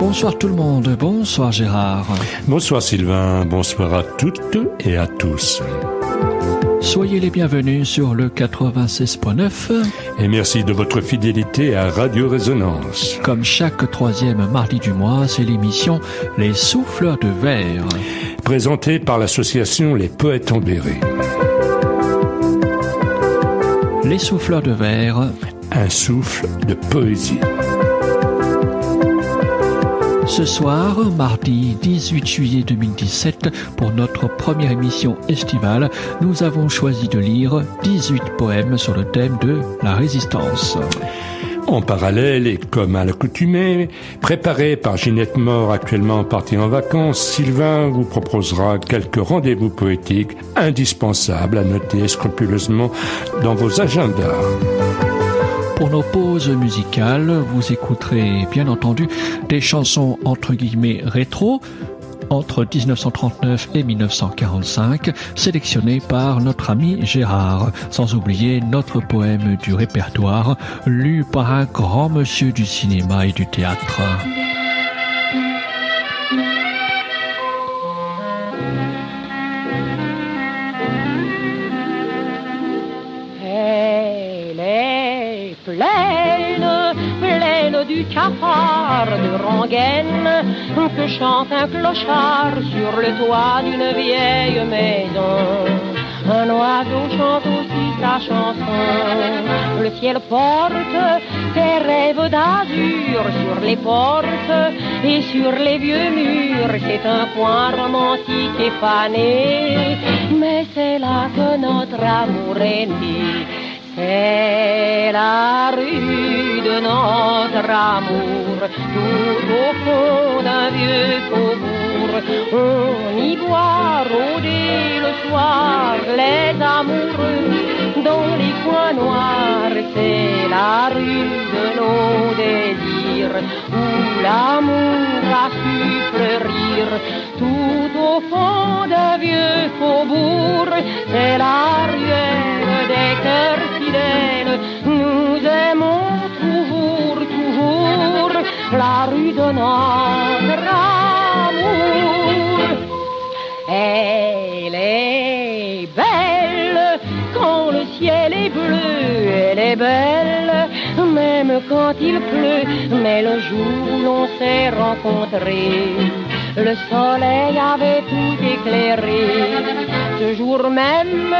Bonsoir tout le monde, bonsoir Gérard. Bonsoir Sylvain, bonsoir à toutes et à tous. Soyez les bienvenus sur le 96.9. Et merci de votre fidélité à Radio Résonance. Comme chaque troisième mardi du mois, c'est l'émission Les Souffleurs de Verre. Présentée par l'association Les Poètes en Béret. Les Souffleurs de Verre. Un souffle de poésie. Ce soir, mardi 18 juillet 2017, pour notre première émission estivale, nous avons choisi de lire 18 poèmes sur le thème de la résistance. En parallèle, et comme à l'accoutumée, préparé par Ginette Mort, actuellement partie en vacances, Sylvain vous proposera quelques rendez-vous poétiques indispensables à noter scrupuleusement dans vos agendas. Pour nos pauses musicales, vous écouterez bien entendu des chansons entre guillemets rétro, entre 1939 et 1945, sélectionnées par notre ami Gérard, sans oublier notre poème du répertoire, lu par un grand monsieur du cinéma et du théâtre. Pleine du cafard de rengaine que chante un clochard sur le toit d'une vieille maison. Un oiseau chante aussi sa chanson. Le ciel porte ses rêves d'azur sur les portes et sur les vieux murs. C'est un coin romantique et fané, mais c'est là que notre amour est né. C'est la rue de notre amour, tout au fond d'un vieux faubourg. On y voit rôder le soir les amoureux dans les coins noirs. C'est la rue de nos désirs, où l'amour a su fleurir. Tout au fond d'un vieux faubourg, c'est la ruelle des cœurs fidèles. Nous aimons toujours, toujours la rue de notre amour. Elle est belle quand le ciel est bleu, elle est belle même quand il pleut, mais le jour où l'on s'est rencontrés, le soleil avait tout éclairé. Ce jour même,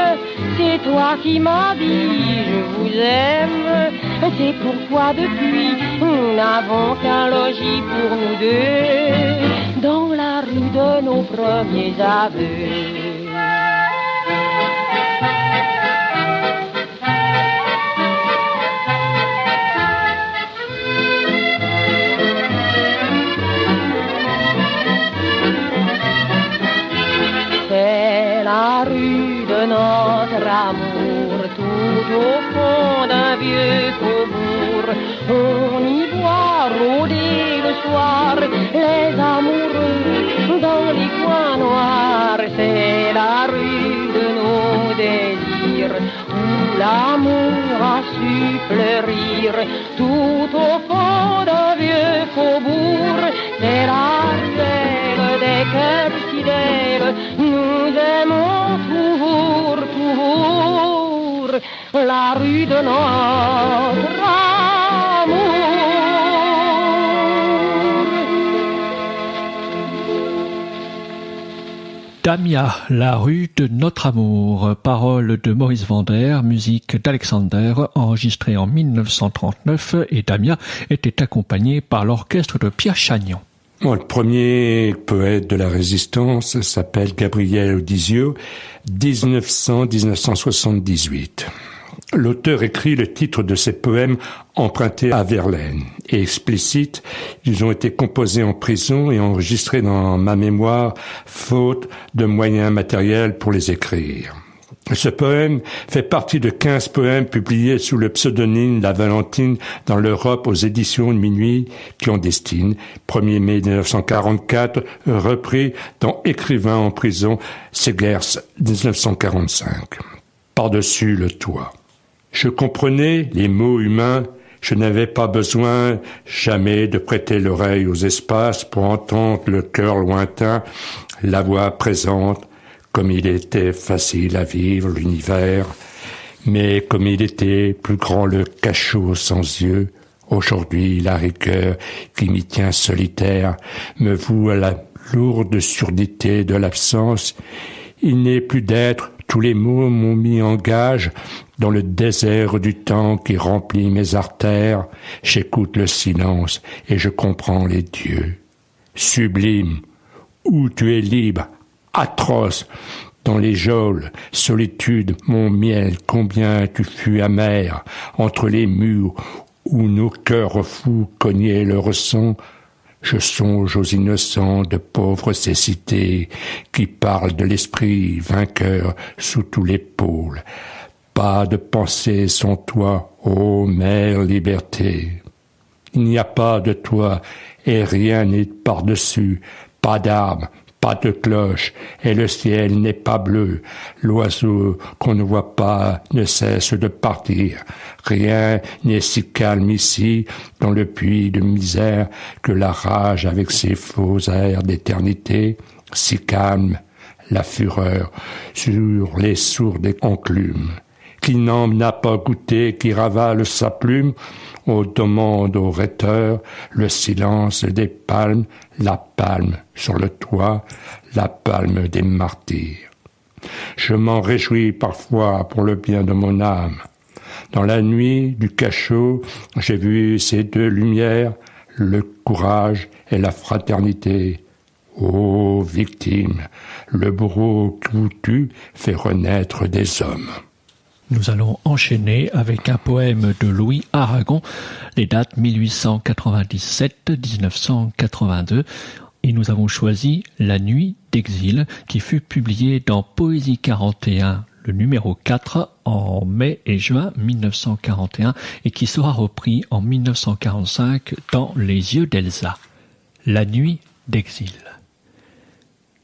c'est toi qui m'as dit je vous aime. C'est pourquoi depuis, nous n'avons qu'un logis pour nous deux dans la rue de nos premiers aveux. La rue de notre amour, tout au fond d'un vieux faubourg. On y voit rôder le soir les amoureux dans les coins noirs. C'est la rue de nos désirs, où l'amour a su fleurir. Tout au fond d'un vieux faubourg, c'est la ruelle des cœurs fidèles. Nous aimons toujours, toujours la rue de notre amour. Damia, la rue de notre amour, paroles de Maurice Vander, musique d'Alexander, enregistrée en 1939, et Damia était accompagnée par l'orchestre de Pierre Chagnon. Bon, le premier poète de la résistance s'appelle Gabriel Audizio, 1900-1978. L'auteur écrit le titre de ses poèmes empruntés à Verlaine et explicite. Ils ont été composés en prison et enregistrés dans ma mémoire, faute de moyens matériels pour les écrire. Ce poème fait partie de 15 poèmes publiés sous le pseudonyme La Valentine dans l'Europe aux éditions de Minuit clandestine, 1er mai 1944, repris dans Écrivain en prison, Segers 1945. Par-dessus le toit. Je comprenais les mots humains Je n'avais pas besoin jamais de prêter l'oreille aux espaces pour entendre le cœur lointain, la voix présente, comme il était facile à vivre l'univers, mais comme il était plus grand le cachot sans yeux. Aujourd'hui, la rigueur qui m'y tient solitaire me voue à la lourde surdité de l'absence. Il n'est plus d'être, tous les mots m'ont mis en gage. Dans le désert du temps qui remplit mes artères, j'écoute le silence et je comprends les dieux. Sublime, où tu es libre, atroce, dans les geôles, solitude, mon miel, combien tu fus amer, entre les murs où nos cœurs fous cognaient leur son. Je songe aux innocents de pauvres cécités qui parlent de l'esprit vainqueur sous tous les pôles. Pas de pensée sans toi, ô mère liberté. Il n'y a pas de toi et rien n'est par-dessus, pas d'arbre, pas de cloche, et le ciel n'est pas bleu. L'oiseau qu'on ne voit pas ne cesse de partir. Rien n'est si calme ici, dans le puits de misère, que la rage avec ses faux airs d'éternité, si calme la fureur sur les sourdes enclumes. Qui n'en a pas goûté, qui ravale sa plume, on demande au rhéteur le silence des palmes, la palme sur le toit, la palme des martyrs. Je m'en réjouis parfois pour le bien de mon âme. Dans la nuit du cachot, j'ai vu ces deux lumières, le courage et la fraternité. Ô victime, le bourreau qui vous tue fait renaître des hommes. Nous allons enchaîner avec un poème de Louis Aragon, les dates 1897-1982, et nous avons choisi La Nuit d'exil, qui fut publié dans Poésie 41, le numéro 4, en mai et juin 1941, et qui sera repris en 1945 dans Les Yeux d'Elsa. La Nuit d'exil.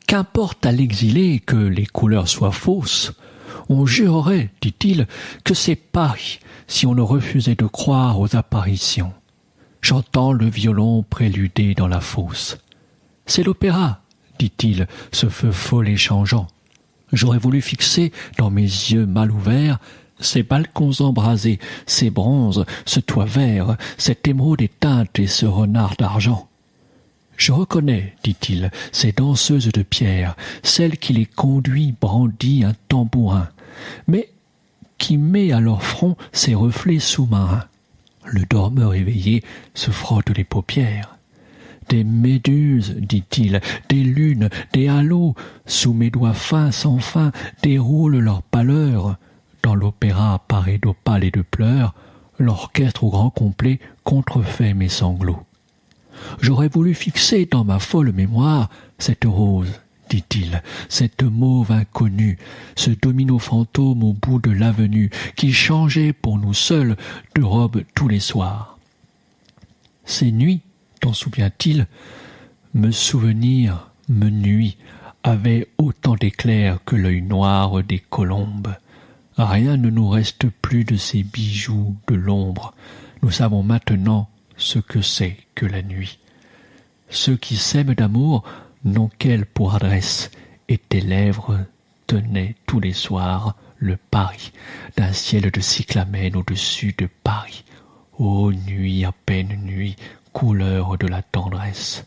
Qu'importe à l'exilé que les couleurs soient fausses, on jurerait, dit-il, que c'est Paris si on ne refusait de croire aux apparitions. J'entends le violon préluder dans la fosse. C'est l'opéra, dit-il, ce feu follet changeant. J'aurais voulu fixer dans mes yeux mal ouverts ces balcons embrasés, ces bronzes, ce toit vert, cette émeraude éteinte et ce renard d'argent. Je reconnais, dit-il, ces danseuses de pierre, celle qui les conduit brandit un tambourin, mais qui met à leur front ses reflets sous-marins. Le dormeur éveillé se frotte les paupières. Des méduses, dit-il, des lunes, des halos, sous mes doigts fins sans fin, déroulent leur pâleur. Dans l'opéra paré d'opales et de pleurs, l'orchestre au grand complet contrefait mes sanglots. J'aurais voulu fixer dans ma folle mémoire cette rose, dit-il, cette mauve inconnue, ce domino fantôme au bout de l'avenue qui changeait pour nous seuls de robe tous les soirs. Ces nuits, t'en souvient-il, me souvenir me nuit, avaient autant d'éclairs que l'œil noir des colombes. Rien ne nous reste plus de ces bijoux de l'ombre. Nous savons maintenant ce que c'est que la nuit. Ceux qui s'aiment d'amour n'ont qu'elle pour adresse, et tes lèvres tenaient tous les soirs le Paris d'un ciel de cyclamène au-dessus de Paris. Ô nuit à peine nuit, couleur de la tendresse.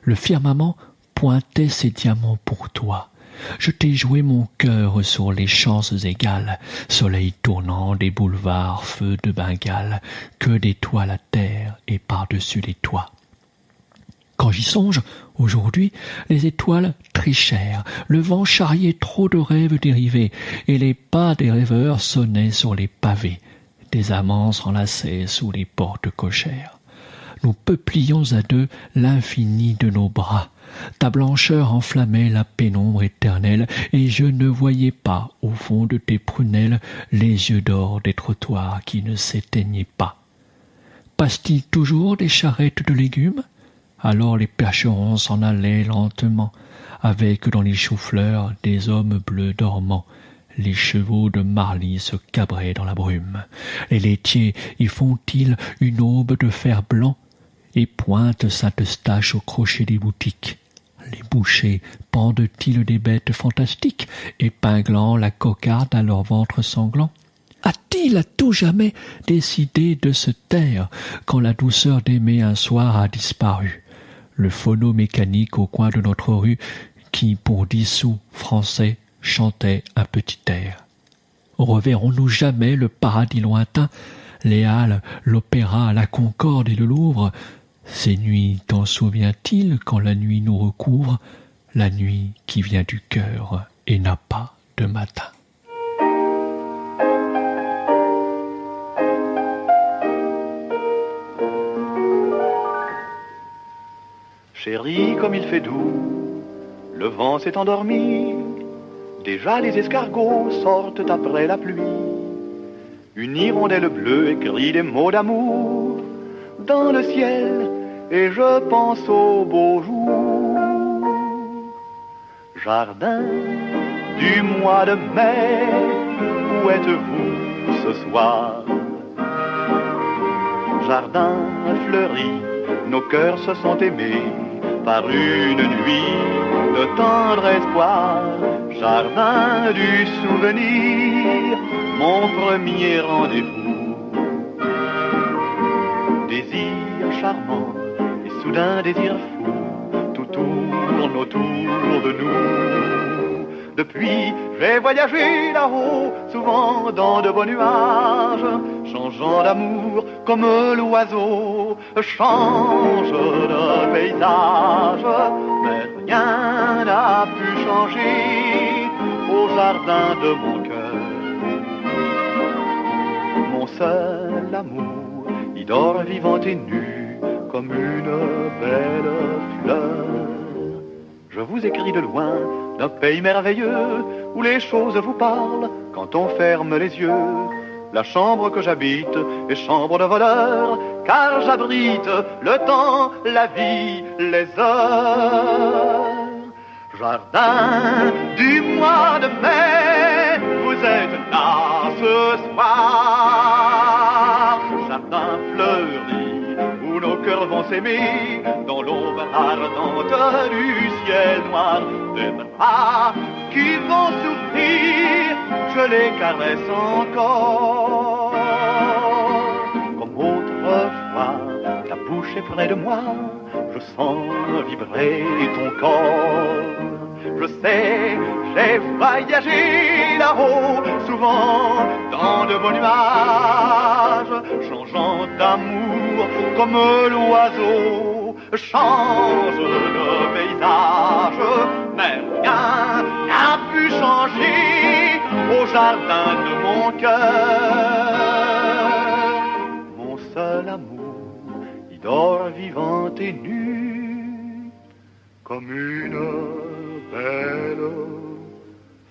Le firmament pointait ses diamants pour toi. Je t'ai joué mon cœur sur les chances égales, soleil tournant des boulevards, feux de Bengale, que d'étoiles à terre et par-dessus les toits. Quand j'y songe, aujourd'hui, les étoiles trichèrent, le vent charriait trop de rêves dérivés, et les pas des rêveurs sonnaient sur les pavés, des amants s'enlaçaient sous les portes cochères. Nous peuplions à deux l'infini de nos bras. Ta blancheur enflammait la pénombre éternelle, et je ne voyais pas, au fond de tes prunelles, les yeux d'or des trottoirs qui ne s'éteignaient pas. Passe-t-il toujours des charrettes de légumes ? Alors les percherons s'en allaient lentement, avec dans les choux-fleurs des hommes bleus dormants, Les chevaux de Marly se cabraient dans la brume. Les laitiers y font-ils une aube de fer blanc et pointent Saint-Eustache au crochet des boutiques. Les bouchers pendent-ils des bêtes fantastiques, épinglant la cocarde à leur ventre sanglant? A-t-il à tout jamais décidé de se taire quand la douceur d'aimer un soir a disparu? Le phono mécanique au coin de notre rue qui, pour 10 sous français, chantait un petit air. Reverrons-nous jamais le paradis lointain, les halles, l'opéra, la Concorde et le Louvre? Ces nuits, t'en souviens-t-il quand la nuit nous recouvre, la nuit qui vient du cœur et n'a pas de matin? Chérie, comme il fait doux, le vent s'est endormi, déjà les escargots sortent après la pluie. Une hirondelle bleue écrit des mots d'amour dans le ciel, et je pense au beau jour. Jardin du mois de mai, où êtes-vous ce soir? Jardin fleuri, nos cœurs se sont aimés par une nuit de tendre espoir. Jardin du souvenir, mon premier rendez-vous. Désir charmant et soudain désir fou, tout tourne autour de nous. Depuis, j'ai voyagé là-haut, souvent dans de beaux nuages, changeant d'amour comme l'oiseau change de paysage. Mais rien n'a pu changer au jardin de mon cœur. Mon seul amour y dort vivant et nu comme une belle fleur. Je vous écris de loin d'un pays merveilleux où les choses vous parlent quand on ferme les yeux. La chambre que j'habite est chambre de voleur, car j'abrite le temps, la vie, les heures. Jardin du mois de mai, vous êtes là ce soir. Jardin fleuri, où nos cœurs vont s'aimer, dans l'aube ardente du ciel noir. Des bras qui vont s'ouvrir, je les caresse encore. Comme autrefois, ta bouche est près de moi, je sens vibrer ton corps. Je sais, j'ai voyagé là-haut, souvent dans de beaux nuages, changeant d'amour comme l'oiseau change de paysage. Mais rien n'a pu changer au jardin de mon cœur. Mon seul amour y dort vivant et nu comme une belle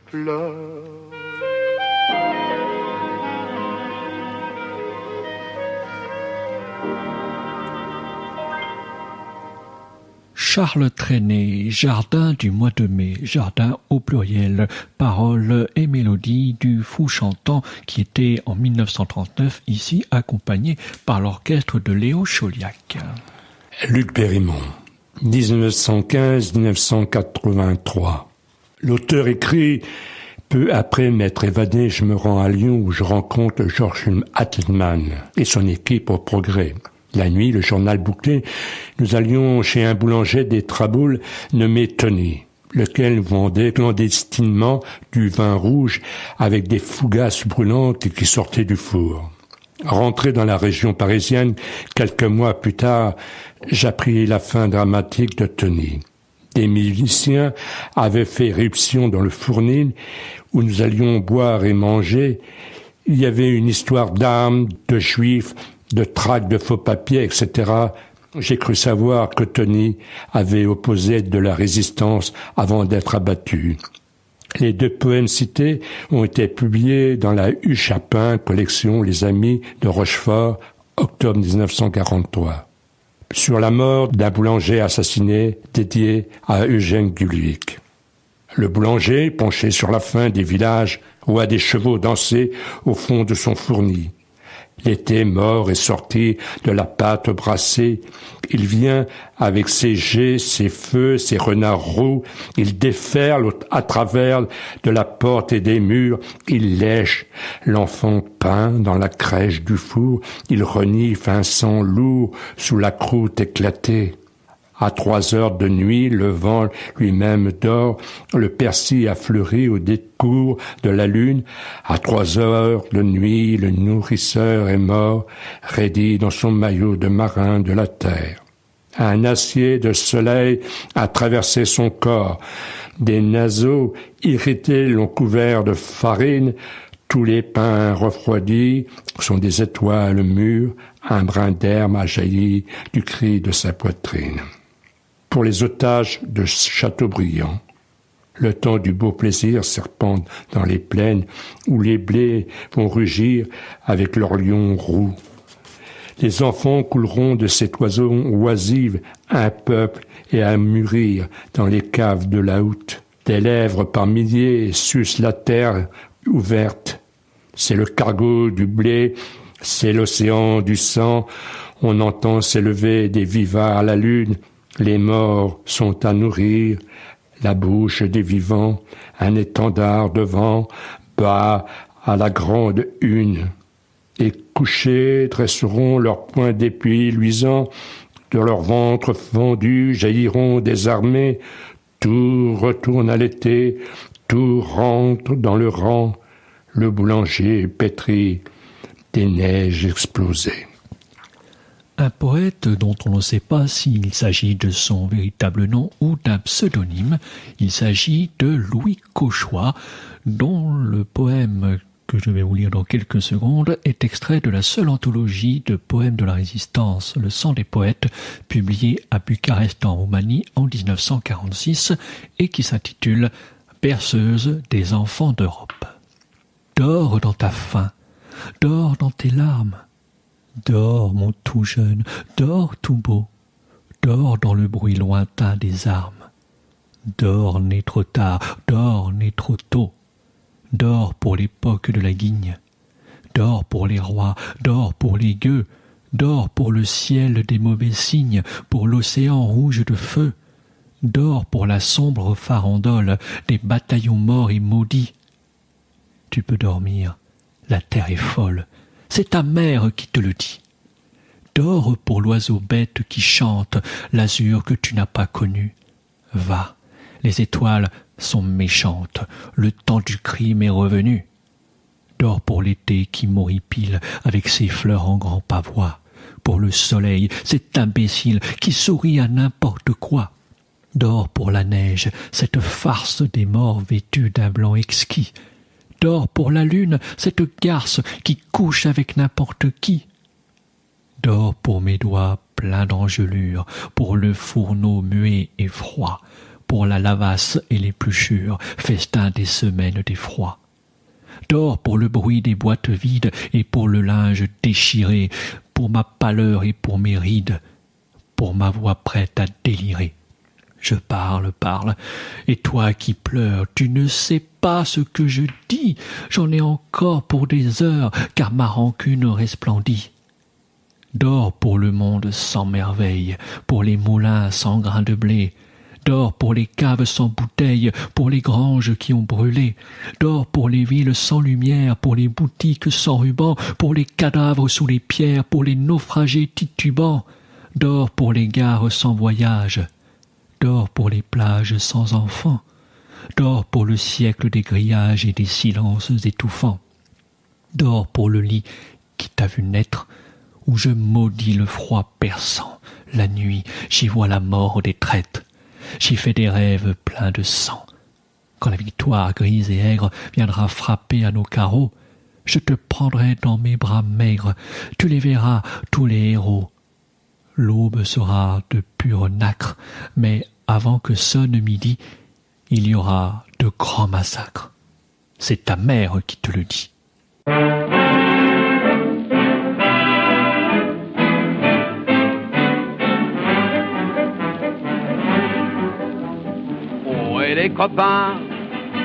fleur. Charles Trenet, Jardin du mois de mai, jardin au pluriel, paroles et mélodies du Fou chantant qui était en 1939 ici accompagné par l'orchestre de Léo Chauliac. Luc Périmont, 1915-1983. L'auteur écrit « Peu après m'être évadé, je me rends à Lyon où je rencontre Georges Attelmann et son équipe au Progrès. La nuit, le journal bouclé, nous allions chez un boulanger des Traboules nommé Tony, lequel vendait clandestinement du vin rouge avec des fougasses brûlantes qui sortaient du four. Rentré dans la région parisienne, quelques mois plus tard, j'appris la fin dramatique de Tony. Des miliciens avaient fait éruption dans le Fournil où nous allions boire et manger. Il y avait une histoire d'armes, de juifs, de tracts de faux papiers, etc. J'ai cru savoir que Tony avait opposé de la résistance avant d'être abattu. Les 2 poèmes cités ont été publiés dans la Hue Chapin, collection Les Amis de Rochefort, octobre 1943. Sur la mort d'un boulanger assassiné, dédié à Eugène Gullick. Le boulanger, penché sur la faim des villages, voit des chevaux danser au fond de son fournis. L'été mort est sorti de la pâte brassée. Il vient avec ses jets, ses feux, ses renards roux. Il déferle à travers de la porte et des murs. Il lèche l'enfant peint dans la crèche du four. Il renifle un sang lourd sous la croûte éclatée. À 3 heures de nuit, le vent lui-même dort, le persil a fleuri au décours de la lune. À 3 heures de nuit, le nourrisseur est mort, raidi dans son maillot de marin de la terre. Un acier de soleil a traversé son corps. Des naseaux irrités l'ont couvert de farine. Tous les pains refroidis sont des étoiles mûres. Un brin d'herbe a jailli du cri de sa poitrine. Pour les otages de Chateaubriand, le temps du beau plaisir serpente dans les plaines où les blés vont rugir avec leurs lions roux. Les enfants couleront de cet oiseau oisive un peuple et à mûrir dans les caves de la Houte. Des lèvres par milliers sucent la terre ouverte. C'est le cargo du blé, c'est l'océan du sang. On entend s'élever des vivats à la lune. Les morts sont à nourrir, la bouche des vivants, un étendard devant, bas à la grande une. Et couchés dresseront leurs poings d'épée luisants, de leur ventre fendu jailliront des armées, tout retourne à l'été, tout rentre dans le rang, le boulanger pétri des neiges explosées. Un poète dont on ne sait pas s'il s'agit de son véritable nom ou d'un pseudonyme. Il s'agit de Louis Cauchois, dont le poème que je vais vous lire dans quelques secondes est extrait de la seule anthologie de poèmes de la Résistance, Le sang des poètes, publiée à Bucarest en Roumanie en 1946 et qui s'intitule « Berceuse des enfants d'Europe ». Dors dans ta faim, dors dans tes larmes. Dors, mon tout jeune, dors tout beau, dors dans le bruit lointain des armes. Dors né trop tard, dors né trop tôt, dors pour l'époque de la guigne, dors pour les rois, dors pour les gueux, dors pour le ciel des mauvais signes, pour l'océan rouge de feu, dors pour la sombre farandole des bataillons morts et maudits. Tu peux dormir, la terre est folle. C'est ta mère qui te le dit. Dors pour l'oiseau bête qui chante l'azur que tu n'as pas connu. Va, les étoiles sont méchantes, le temps du crime est revenu. Dors pour l'été qui m'horripile avec ses fleurs en grands pavois. Pour le soleil, cet imbécile qui sourit à n'importe quoi. Dors pour la neige, cette farce des morts vêtus d'un blanc exquis. Dors pour la lune, cette garce qui couche avec n'importe qui. Dors pour mes doigts pleins d'engelures, pour le fourneau muet et froid, pour la lavasse et l'épluchure, festin des semaines d'effroi. Dors pour le bruit des boîtes vides et pour le linge déchiré, pour ma pâleur et pour mes rides, pour ma voix prête à délirer. Je parle, et toi qui pleures, tu ne sais pas ce que je dis, j'en ai encore pour des heures, car ma rancune resplendit. Dors pour le monde sans merveille, pour les moulins sans grains de blé, dors pour les caves sans bouteilles, pour les granges qui ont brûlé, dors pour les villes sans lumière, pour les boutiques sans ruban, pour les cadavres sous les pierres, pour les naufragés titubants, dors pour les gares sans voyage, dors pour les plages sans enfants, dors pour le siècle des grillages et des silences étouffants, dors pour le lit qui t'a vu naître, où je maudis le froid perçant. La nuit, j'y vois la mort des traites, j'y fais des rêves pleins de sang. Quand la victoire grise et aigre viendra frapper à nos carreaux, je te prendrai dans mes bras maigres, tu les verras, tous les héros. L'aube sera de pur nacre, mais avant que sonne midi, il y aura de grands massacres. C'est ta mère qui te le dit. Oh, et les copains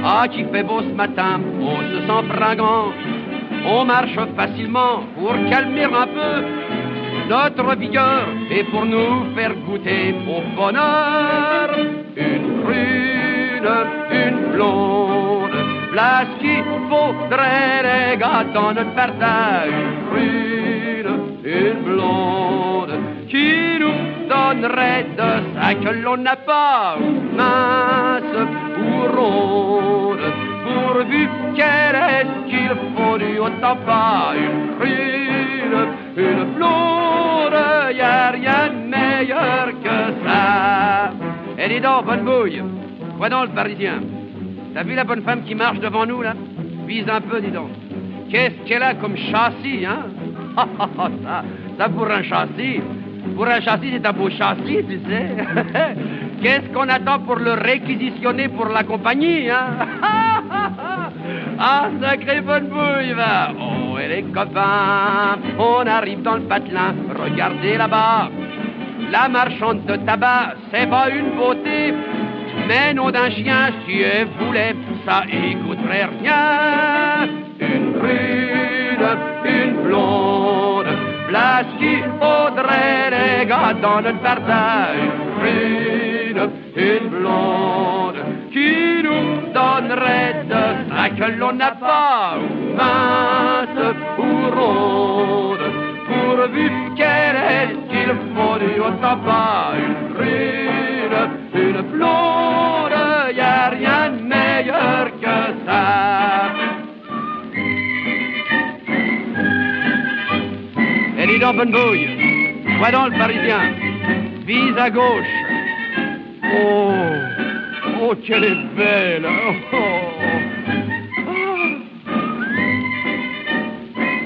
Ah, qu'il fait beau ce matin, on se sent fringant. On marche facilement pour calmer un peu notre vigueur et pour nous faire goûter au bonheur. Une brune, une blonde, place qu'il faudrait les gars dans notre partage. Une brune, une blonde, qui nous donnerait de ça que l'on n'a pas, mince ou ronde, pourvu qu'elle ait ce qu'il faut du autant pas. Une brune, une blonde, y a rien de meilleur que ça. Et dis donc, bonne bouille, quoi donc le Parisien? T'as vu la bonne femme qui marche devant nous, là? Vise un peu, dis donc. Qu'est-ce qu'elle a comme châssis, hein? Ça pour un châssis. Pour un châssis, c'est un beau châssis, tu sais. Qu'est-ce qu'on attend pour le réquisitionner pour la compagnie, hein? Ah, sacré bonne bouille, va. Oh, et les copains, on arrive dans le patelin. Regardez là-bas, la marchande de tabac, c'est pas une beauté, mais nom d'un chien, si elle voulait, ça y coûterait rien. Une brune, une blonde, place qu'il faudrait les gars dans notre partage. Une brune, une blonde, qui nous donnerait de ça que l'on n'a pas, mince ou ronde, pourvu qu'elle ait ce qu'il faut du autant pas. Une brune, une blonde, y a rien de meilleur que ça. Et dis donc, bonne bouille, vois donc le Parisien, vise à gauche. Oh, oh, qu'elle est belle. Oh, oh.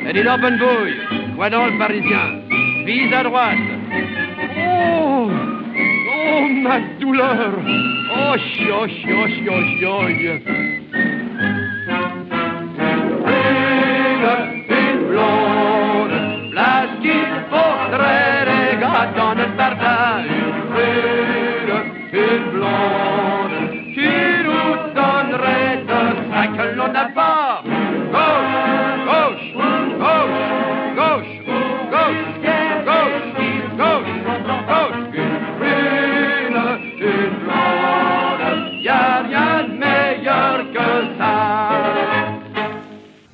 Et dis donc, bonne bouille, vois donc le Parisien, vise à droite. Oh, oh, ma douleur. Oh, chio, chio, chio, chio. Une blonde, place qu'il faudrait les gars dans notre partage. Une blonde, qui nous donnerait de ça que l'on n'a pas. Gauche, gauche, gauche, gauche, gauche, gauche, gauche, gauche. Une brune, une blonde, y a rien de meilleur que ça.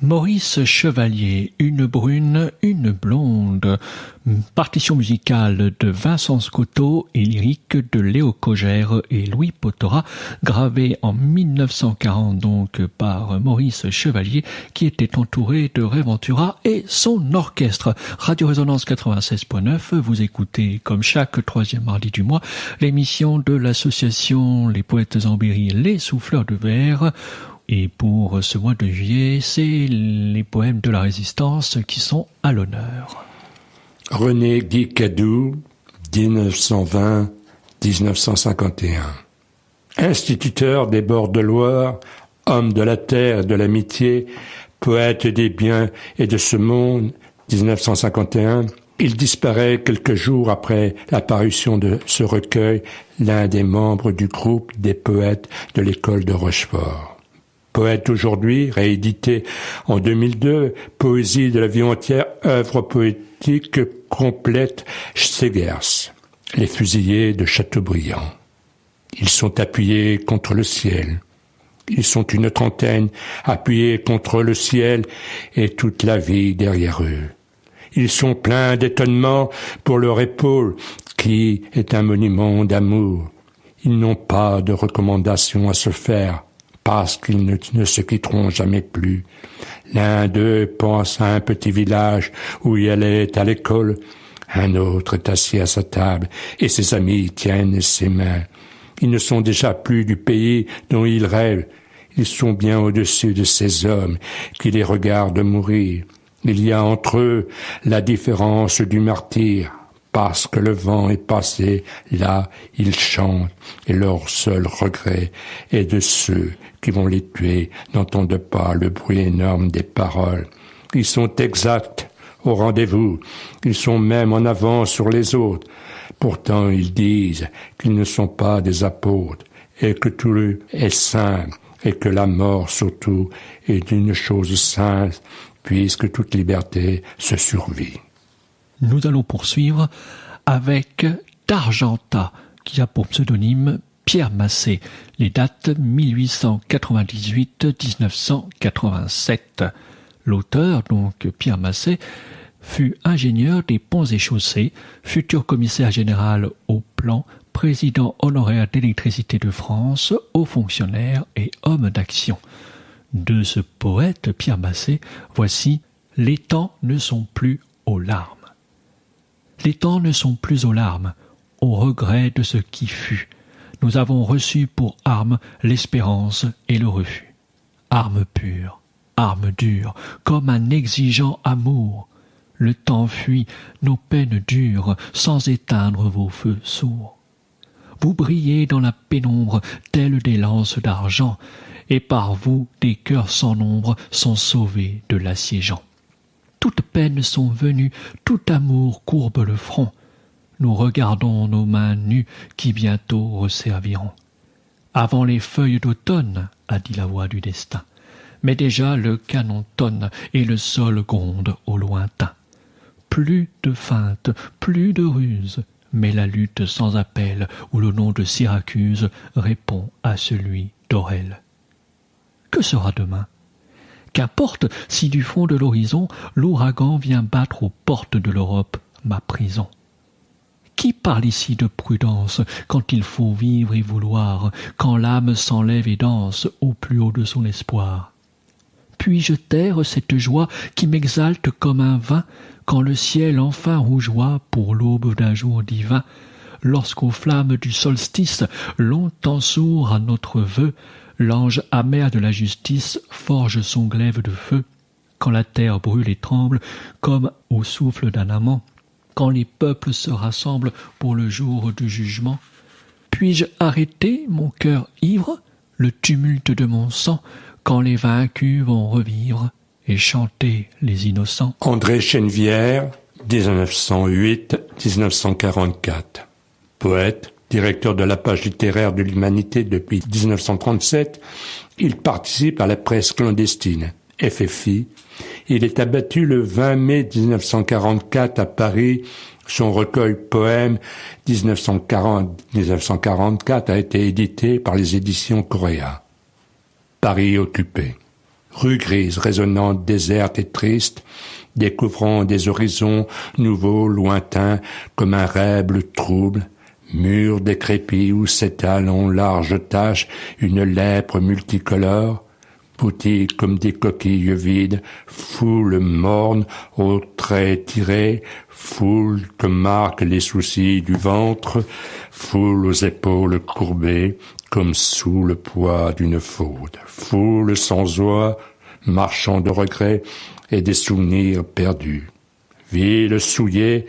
Maurice Chevalier, une brune, une blonde. Partition musicale de Vincent Scotto et lyrique de Léo Cogère et Louis Potora, gravée en 1940 donc par Maurice Chevalier, qui était entouré de Ray Ventura et son orchestre. Radio Résonance 96.9, vous écoutez comme chaque troisième mardi du mois l'émission de l'association Les Poètes en Berry, Les Souffleurs de Verre. Et pour ce mois de juillet, c'est les poèmes de la Résistance qui sont à l'honneur. René Guy-Cadou, 1920-1951. Instituteur des bords de Loire, homme de la terre et de l'amitié, poète des biens et de ce monde, 1951, il disparaît quelques jours après la parution de ce recueil, l'un des membres du groupe des poètes de l'école de Rochefort. Poète aujourd'hui, réédité en 2002, Poésie de la vie entière, œuvre poétique complète, Segers, les fusillés de Chateaubriand. Ils sont appuyés contre le ciel. Ils sont une trentaine appuyés contre le ciel et toute la vie derrière eux. Ils sont pleins d'étonnement pour leur épaule qui est un monument d'amour. Ils n'ont pas de recommandation à se faire parce qu'ils ne se quitteront jamais plus. L'un d'eux pense à un petit village où il allait à l'école. Un autre est assis à sa table et ses amis tiennent ses mains. Ils ne sont déjà plus du pays dont ils rêvent. Ils sont bien au-dessus de ces hommes qui les regardent mourir. Il y a entre eux la différence du martyr. Parce que le vent est passé, là, ils chantent, et leur seul regret est de ceux qui vont les tuer, n'entendent pas le bruit énorme des paroles. Ils sont exacts au rendez-vous, ils sont même en avance sur les autres. Pourtant, ils disent qu'ils ne sont pas des apôtres, et que tout est simple, et que la mort surtout est une chose sainte, puisque toute liberté se survit. Nous allons poursuivre avec D'Argentat, qui a pour pseudonyme Pierre Massé. Les dates 1898-1987. L'auteur, donc Pierre Massé, fut ingénieur des ponts et chaussées, futur commissaire général au plan, président honoraire d'électricité de France, haut fonctionnaire et homme d'action. De ce poète Pierre Massé, voici « Les temps ne sont plus aux larmes ». Les temps ne sont plus aux larmes, au regret de ce qui fut. Nous avons reçu pour armes l'espérance et le refus. Armes pures, armes dures, comme un exigeant amour. Le temps fuit, nos peines durent, sans éteindre vos feux sourds. Vous brillez dans la pénombre, telles des lances d'argent, et par vous des cœurs sans nombre sont sauvés de l'assiégeant. Toutes peines sont venues, tout amour courbe le front. Nous regardons nos mains nues qui bientôt resserviront. Avant les feuilles d'automne, a dit la voix du destin, mais déjà le canon tonne et le sol gronde au lointain. Plus de feintes, plus de ruses, mais la lutte sans appel où le nom de Syracuse répond à celui d'Aurel. Que sera demain ? Qu'importe si du fond de l'horizon l'ouragan vient battre aux portes de l'Europe ma prison. Qui parle ici de prudence quand il faut vivre et vouloir, quand l'âme s'enlève et danse au plus haut de son espoir ? Puis-je taire cette joie qui m'exalte comme un vin, quand le ciel enfin rougeoie pour l'aube d'un jour divin, lorsqu'aux flammes du solstice, longtemps sourd à notre vœu, l'ange amer de la justice forge son glaive de feu, quand la terre brûle et tremble comme au souffle d'un amant, quand les peuples se rassemblent pour le jour du jugement. Puis-je arrêter mon cœur ivre, le tumulte de mon sang, quand les vaincus vont revivre et chanter les innocents ? André Chenevière, 1908-1944. Poète, directeur de la page littéraire de l'Humanité depuis 1937, il participe à la presse clandestine, FFI. Il est abattu le 20 mai 1944 à Paris. Son recueil poème 1940-1944 a été édité par les éditions Coréa. Paris occupé. Rue grise, résonnante, déserte et triste, découvrant des horizons nouveaux, lointains, comme un rêve trouble, murs décrépits où s'étale en larges taches une lèpre multicolore, boutiques comme des coquilles vides, foule morne aux traits tirés, foule que marquent les soucis du ventre, foule aux épaules courbées, comme sous le poids d'une faute, foule sans oie, marchant de regrets et des souvenirs perdus. Ville souillée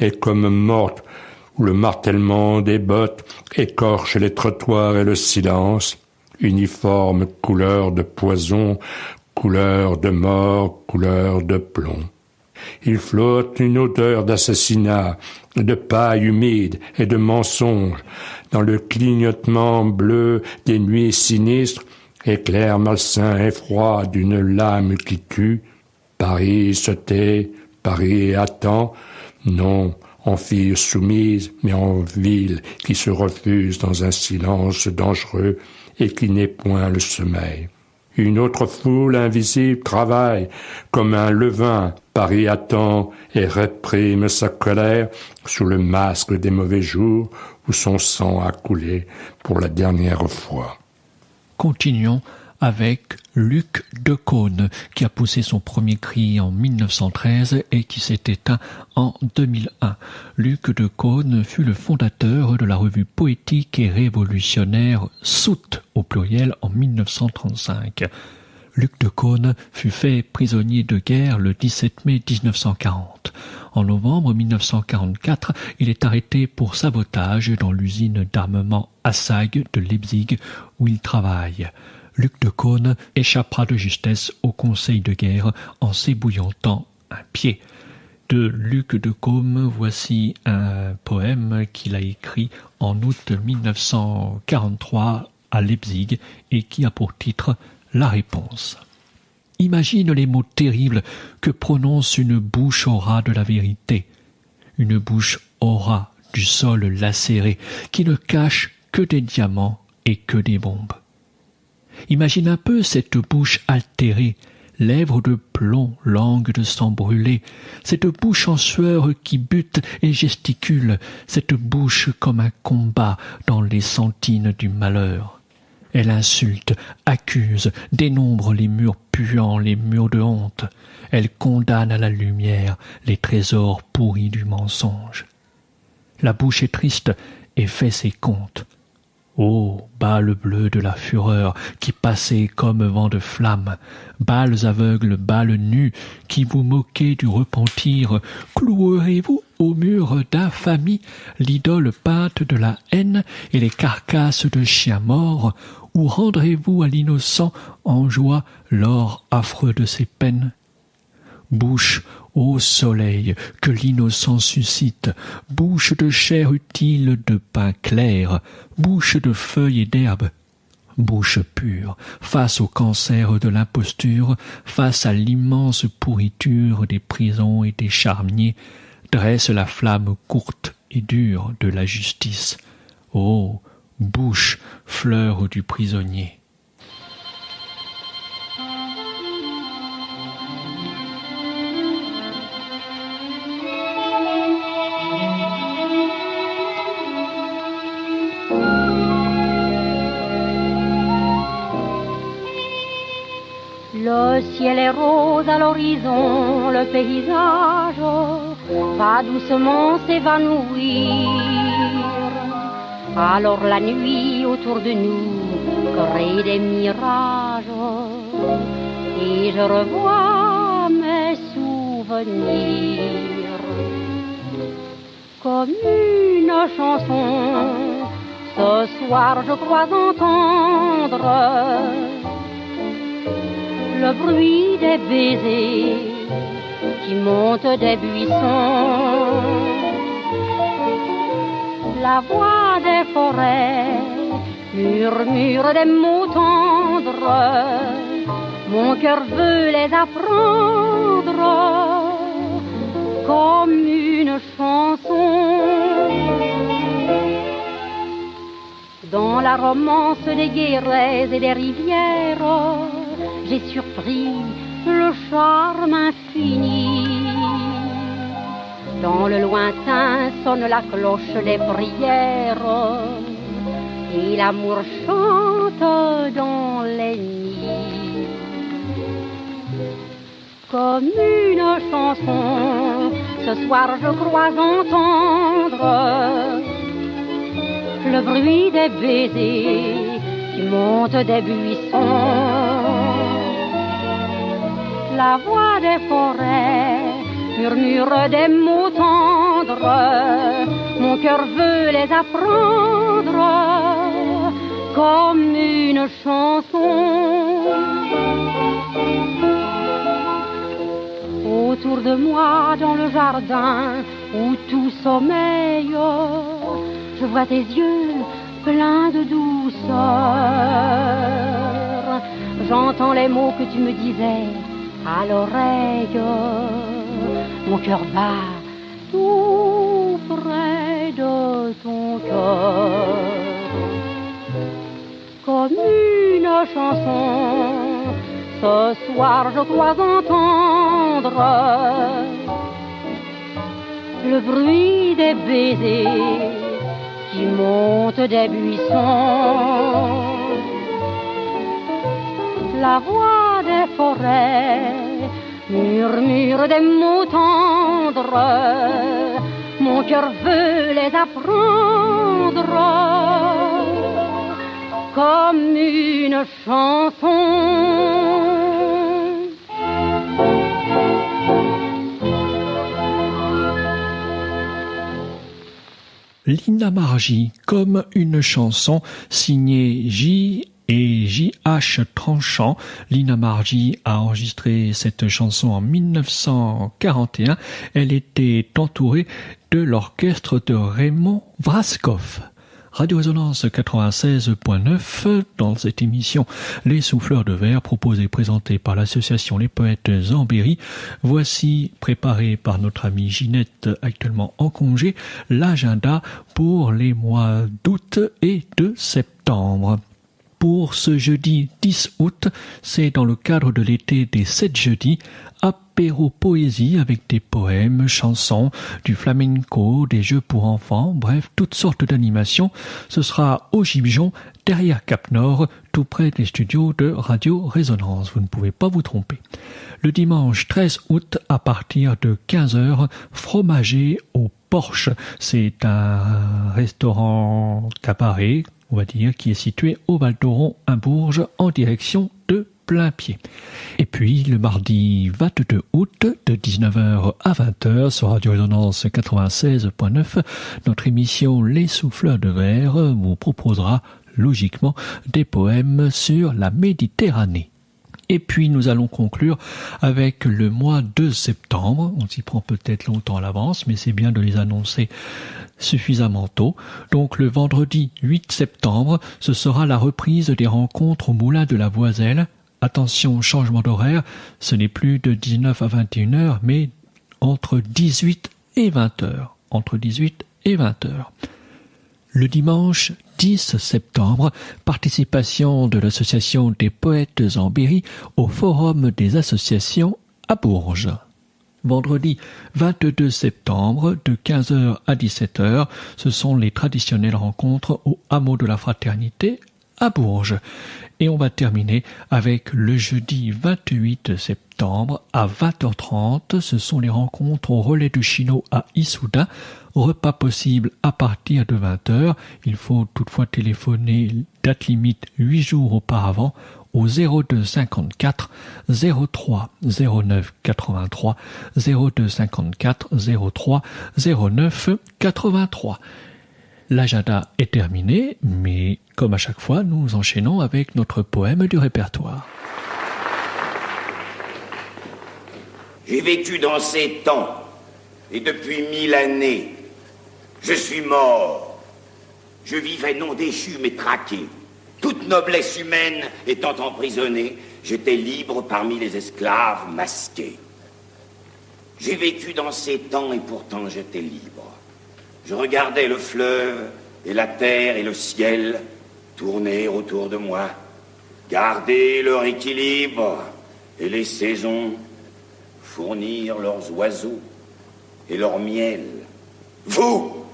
et comme morte, où le martèlement des bottes écorche les trottoirs et le silence, uniforme couleur de poison, couleur de mort, couleur de plomb. Il flotte une odeur d'assassinat, de paille humide et de mensonge, dans le clignotement bleu des nuits sinistres, éclair malsain et froid d'une lame qui tue. Paris se tait, Paris attend, non en fille soumise, mais en ville qui se refuse dans un silence dangereux et qui n'est point le sommeil. Une autre foule invisible travaille comme un levain. Paris attend et réprime sa colère sous le masque des mauvais jours où son sang a coulé pour la dernière fois. Continuons avec Luc Decaune, qui a poussé son premier cri en 1913 et qui s'est éteint en 2001. Luc Decaune fut le fondateur de la revue poétique et révolutionnaire Sout au pluriel en 1935. Luc Decaune fut fait prisonnier de guerre le 17 mai 1940. En novembre 1944, il est arrêté pour sabotage dans l'usine d'armement Assag de Leipzig où il travaille. Luc Decaune échappera de justesse au conseil de guerre en s'ébouillantant un pied. De Luc Decaune, voici un poème qu'il a écrit en août 1943 à Leipzig et qui a pour titre La réponse. Imagine les mots terribles que prononce une bouche au ras de la vérité, une bouche au ras du sol lacéré qui ne cache que des diamants et que des bombes. Imagine un peu cette bouche altérée, lèvres de plomb, langue de sang brûlé, cette bouche en sueur qui bute et gesticule, cette bouche comme un combat dans les sentines du malheur. Elle insulte, accuse, dénombre les murs puants, les murs de honte. Elle condamne à la lumière les trésors pourris du mensonge. La bouche est triste et fait ses comptes. Oh, balles bleues de la fureur qui passez comme vent de flamme, balles aveugles, balles nues qui vous moquez du repentir, clouerez-vous au mur d'infamie l'idole peinte de la haine et les carcasses de chiens morts, ou rendrez-vous à l'innocent en joie l'or affreux de ses peines? Bouche, ô soleil, que l'innocent suscite, bouche de chair utile de pain clair, bouche de feuilles et d'herbes, bouche pure, face au cancer de l'imposture, face à l'immense pourriture des prisons et des charniers, dresse la flamme courte et dure de la justice. Ô bouche, fleur du prisonnier. Le ciel est rose à l'horizon, le paysage va doucement s'évanouir. Alors la nuit autour de nous crée des mirages et je revois mes souvenirs comme une chanson. Ce soir je crois entendre le bruit des baisers qui montent des buissons, la voix des forêts murmure des mots tendres. Mon cœur veut les apprendre comme une chanson. Dans la romance des guérets et des rivières, j'ai surpris le charme infini. Dans le lointain sonne la cloche des prières et l'amour chante dans les nids. Comme une chanson, ce soir je crois entendre le bruit des baisers qui montent des buissons, la voix des forêts murmure des mots tendres. Mon cœur veut les apprendre comme une chanson. Autour de moi dans le jardin où tout sommeille, je vois tes yeux pleins de douceur. J'entends les mots que tu me disais à l'oreille. Mon cœur bat tout près de ton cœur. Comme une chanson, ce soir je crois entendre le bruit des baisers qui montent des buissons, la voix des forêts murmure des mots tendres. Mon cœur veut les apprendre comme une chanson. Lina Margy, comme une chanson signée J et J.H. Tranchant. Lina Margy a enregistré cette chanson en 1941. Elle était entourée de l'orchestre de Raymond Vraskov. Radio Résonance 96.9 dans cette émission Les Souffleurs de Verre proposée et présentée par l'association Les Poètes Zambéry. Voici, préparé par notre amie Ginette actuellement en congé, l'agenda pour les mois d'août et de septembre. Pour ce jeudi 10 août, c'est dans le cadre de l'été des 7 jeudis, apéro poésie avec des poèmes, chansons, du flamenco, des jeux pour enfants, bref, toutes sortes d'animations. Ce sera au Gibjon, derrière Cap-Nord, tout près des studios de Radio Résonance. Vous ne pouvez pas vous tromper. Le dimanche 13 août, à partir de 15h, fromager au Porche. C'est un restaurant cabaret, on va dire, qui est situé au Val d'Oron, à Bourges, en direction de Plainpied. Et puis, le mardi 22 août, de 19h à 20h, sur Radio Résonance 96.9, notre émission Les Souffleurs de Verre vous proposera logiquement des poèmes sur la Méditerranée. Et puis nous allons conclure avec le mois de septembre. On s'y prend peut-être longtemps à l'avance, mais c'est bien de les annoncer suffisamment tôt. Donc le vendredi 8 septembre, ce sera la reprise des rencontres au Moulin de la Voiselle. Attention, changement d'horaire, ce n'est plus de 19 à 21h, mais entre 18 et 20h. Entre 18 et 20h. Le dimanche 10 septembre, participation de l'association des Poètes Zambéry au Forum des associations à Bourges. Vendredi 22 septembre, de 15h à 17h, ce sont les traditionnelles rencontres au Hameau de la Fraternité à Bourges. Et on va terminer avec le jeudi 28 septembre à 20h30. Ce sont les rencontres au Relais de Chino à Issoudun. Repas possible à partir de 20h. Il faut toutefois téléphoner, date limite 8 jours auparavant, au 02 54 03 09 83 02 54 03 09 83. L'agenda est terminé, mais comme à chaque fois, nous enchaînons avec notre poème du répertoire. J'ai vécu dans ces temps, et depuis 1000 années, je suis mort. Je vivais non déchu, mais traqué. Toute noblesse humaine étant emprisonnée, j'étais libre parmi les esclaves masqués. J'ai vécu dans ces temps, et pourtant j'étais libre. Je regardais le fleuve et la terre et le ciel tourner autour de moi, garder leur équilibre et les saisons fournir leurs oiseaux et leur miel. Vous,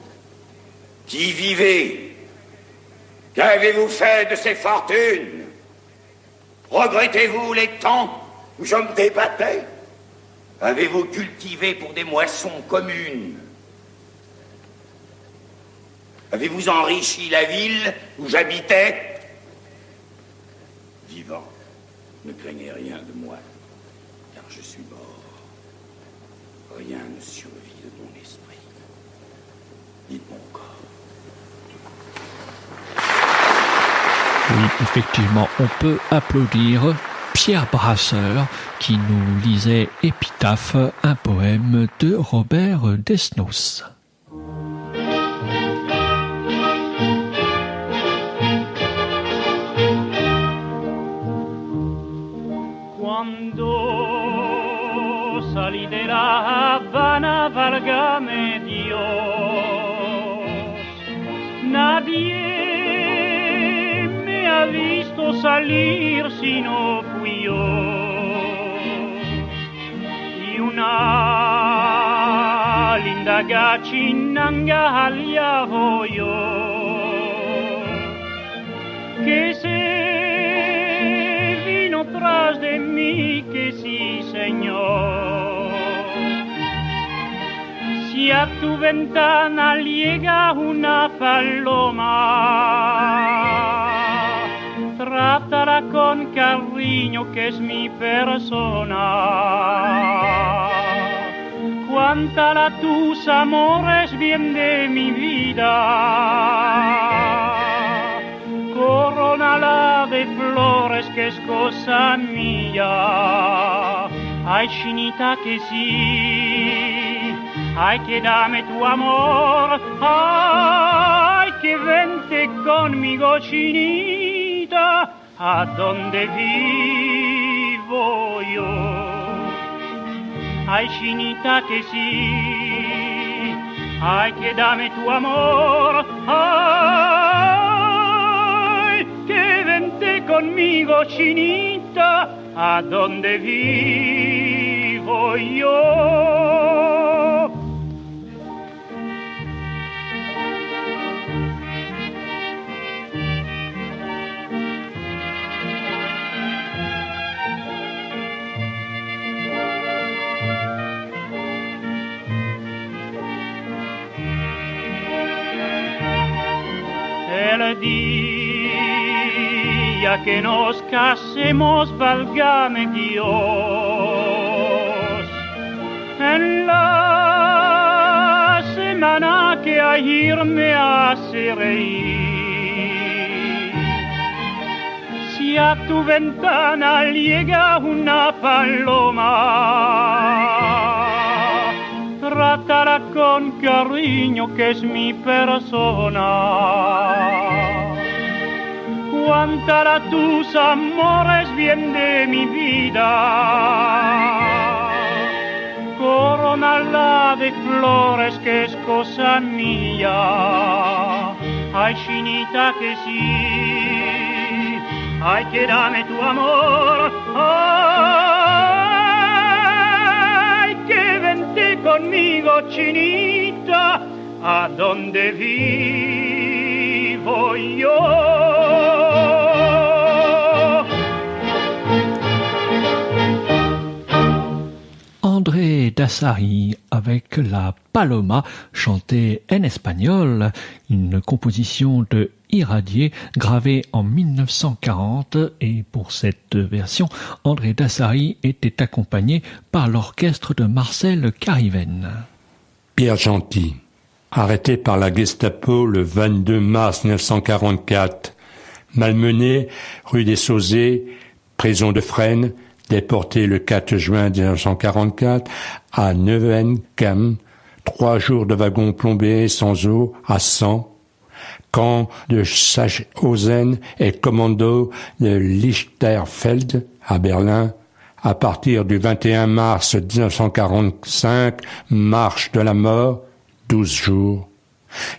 qui vivez, qu'avez-vous fait de ces fortunes? Regrettez-vous les temps où je me débattais? Avez-vous cultivé pour des moissons communes? Avez-vous enrichi la ville où j'habitais? Vivant, ne craignez rien de moi, car je suis mort. Rien ne survit de mon esprit, ni de mon corps. Oui, effectivement, on peut applaudir Pierre Brasseur qui nous lisait Épitaphe, un poème de Robert Desnos. Salí de la Habana, válgame Dios, nadie me ha visto salir si no fui yo, y una linda gachinanga allá voy yo, que se vino tras de mí, que sí señor. Si a tu ventana llega una paloma, trátala con cariño que es mi persona. Cuántala tus amores bien de mi vida, corónala de flores que es cosa mía. Ay, chinita que sí, ay, que dame tu amor, ay, que vente conmigo, chinita, a donde vivo yo. Ay, chinita, que sí, ay, que dame tu amor, ay, que vente conmigo, chinita, a donde vivo yo. El día que nos casemos, válgame Dios, en la semana que ayer me hace reír, si a tu ventana llega una paloma, trátala con cariño, que es mi persona. Cuánta tus amores, bien de mi vida. Coronala de flores, que es cosa mía. Ay, chinita, que sí, ay, que dame tu amor. Ay, que vente conmigo, chinita, a donde vivo yo. André Dassari avec la Paloma, chantée en espagnol, une composition de Irradier gravée en 1940, et pour cette version, André Dassari était accompagné par l'orchestre de Marcel Cariven. Pierre Gentil, arrêté par la Gestapo le 22 mars 1944, malmené rue des Sauzets, prison de Fresnes, déporté le 4 juin 1944 à Neuengamme, 3 jours de wagon plombé sans eau à 100, camp de Sachsenhausen et commando de Lichterfeld à Berlin. À partir du 21 mars 1945, marche de la mort, 12 jours.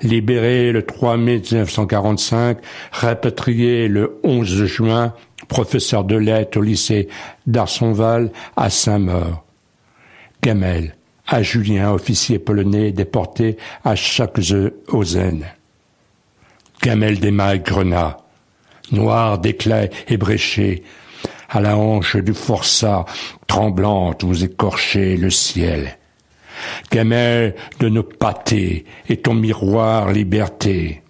Libéré le 3 mai 1945, rapatrié le 11 juin, professeur de lettres au lycée d'Arsonval à Saint-Maur. Gamel, à Julien, officier polonais déporté à Sachsenhausen. Gamel des Grenat, noir d'éclats ébréchés, à la hanche du forçat, tremblante, vous écorchez le ciel. Gamel de nos pâtés et ton miroir liberté.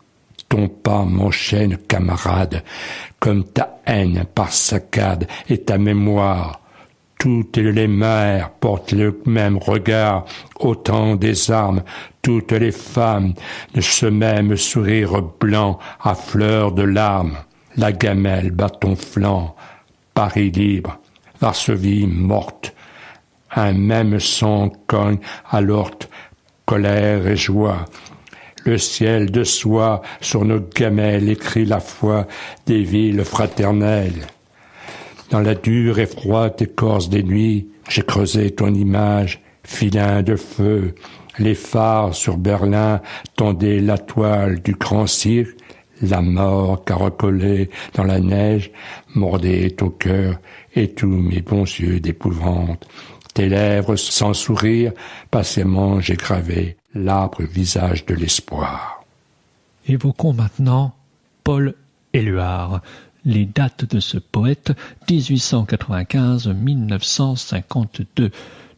Ton pas m'enchaîne, camarade, comme ta haine par saccade et ta mémoire. Toutes les mères portent le même regard, autant des armes, toutes les femmes de ce même sourire blanc à fleurs de larmes. La gamelle bat ton flanc, Paris libre, Varsovie morte. Un même son cogne à l'orte, colère et joie. Le ciel de soie sur nos gamelles écrit la foi des villes fraternelles. Dans la dure et froide écorce des nuits, j'ai creusé ton image, filin de feu. Les phares sur Berlin tendaient la toile du grand cirque. La mort caracolée dans la neige mordait au cœur et tous mes bons yeux d'épouvante. Tes lèvres sans sourire, passément j'ai gravé l'âpre visage de l'espoir. Évoquons maintenant Paul Éluard. Les dates de ce poète, 1895-1952.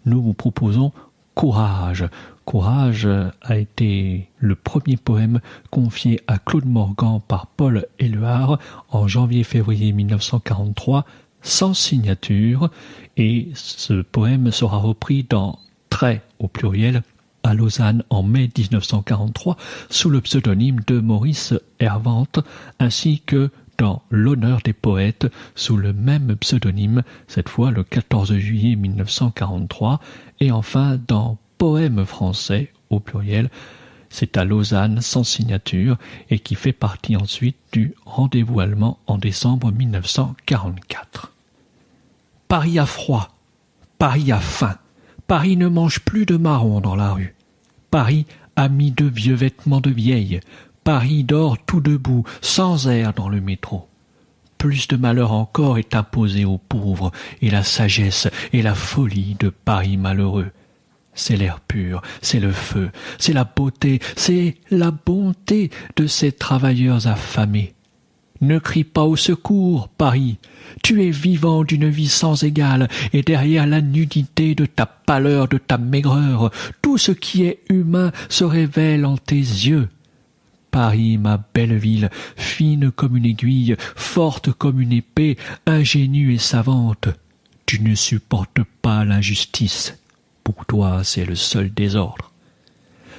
Nous vous proposons Courage. Courage a été le premier poème confié à Claude Morgan par Paul Éluard en janvier-février 1943, sans signature, et ce poème sera repris dans Trait au pluriel à Lausanne en mai 1943 sous le pseudonyme de Maurice Hervante, ainsi que dans L'honneur des poètes sous le même pseudonyme, cette fois le 14 juillet 1943, et enfin dans Poèmes français au pluriel C'est à Lausanne, sans signature, et qui fait partie ensuite du Rendez-vous allemand en décembre 1944. Paris a froid, Paris a faim, Paris ne mange plus de marrons dans la rue. Paris a mis de vieux vêtements de vieille. Paris dort tout debout, sans air dans le métro. Plus de malheur encore est imposé aux pauvres, et la sagesse et la folie de Paris malheureux. C'est l'air pur, c'est le feu, c'est la beauté, c'est la bonté de ces travailleurs affamés. Ne crie pas au secours, Paris. Tu es vivant d'une vie sans égale, et derrière la nudité de ta pâleur, de ta maigreur, tout ce qui est humain se révèle en tes yeux. Paris, ma belle ville, fine comme une aiguille, forte comme une épée, ingénue et savante, tu ne supportes pas l'injustice. Pour toi, c'est le seul désordre.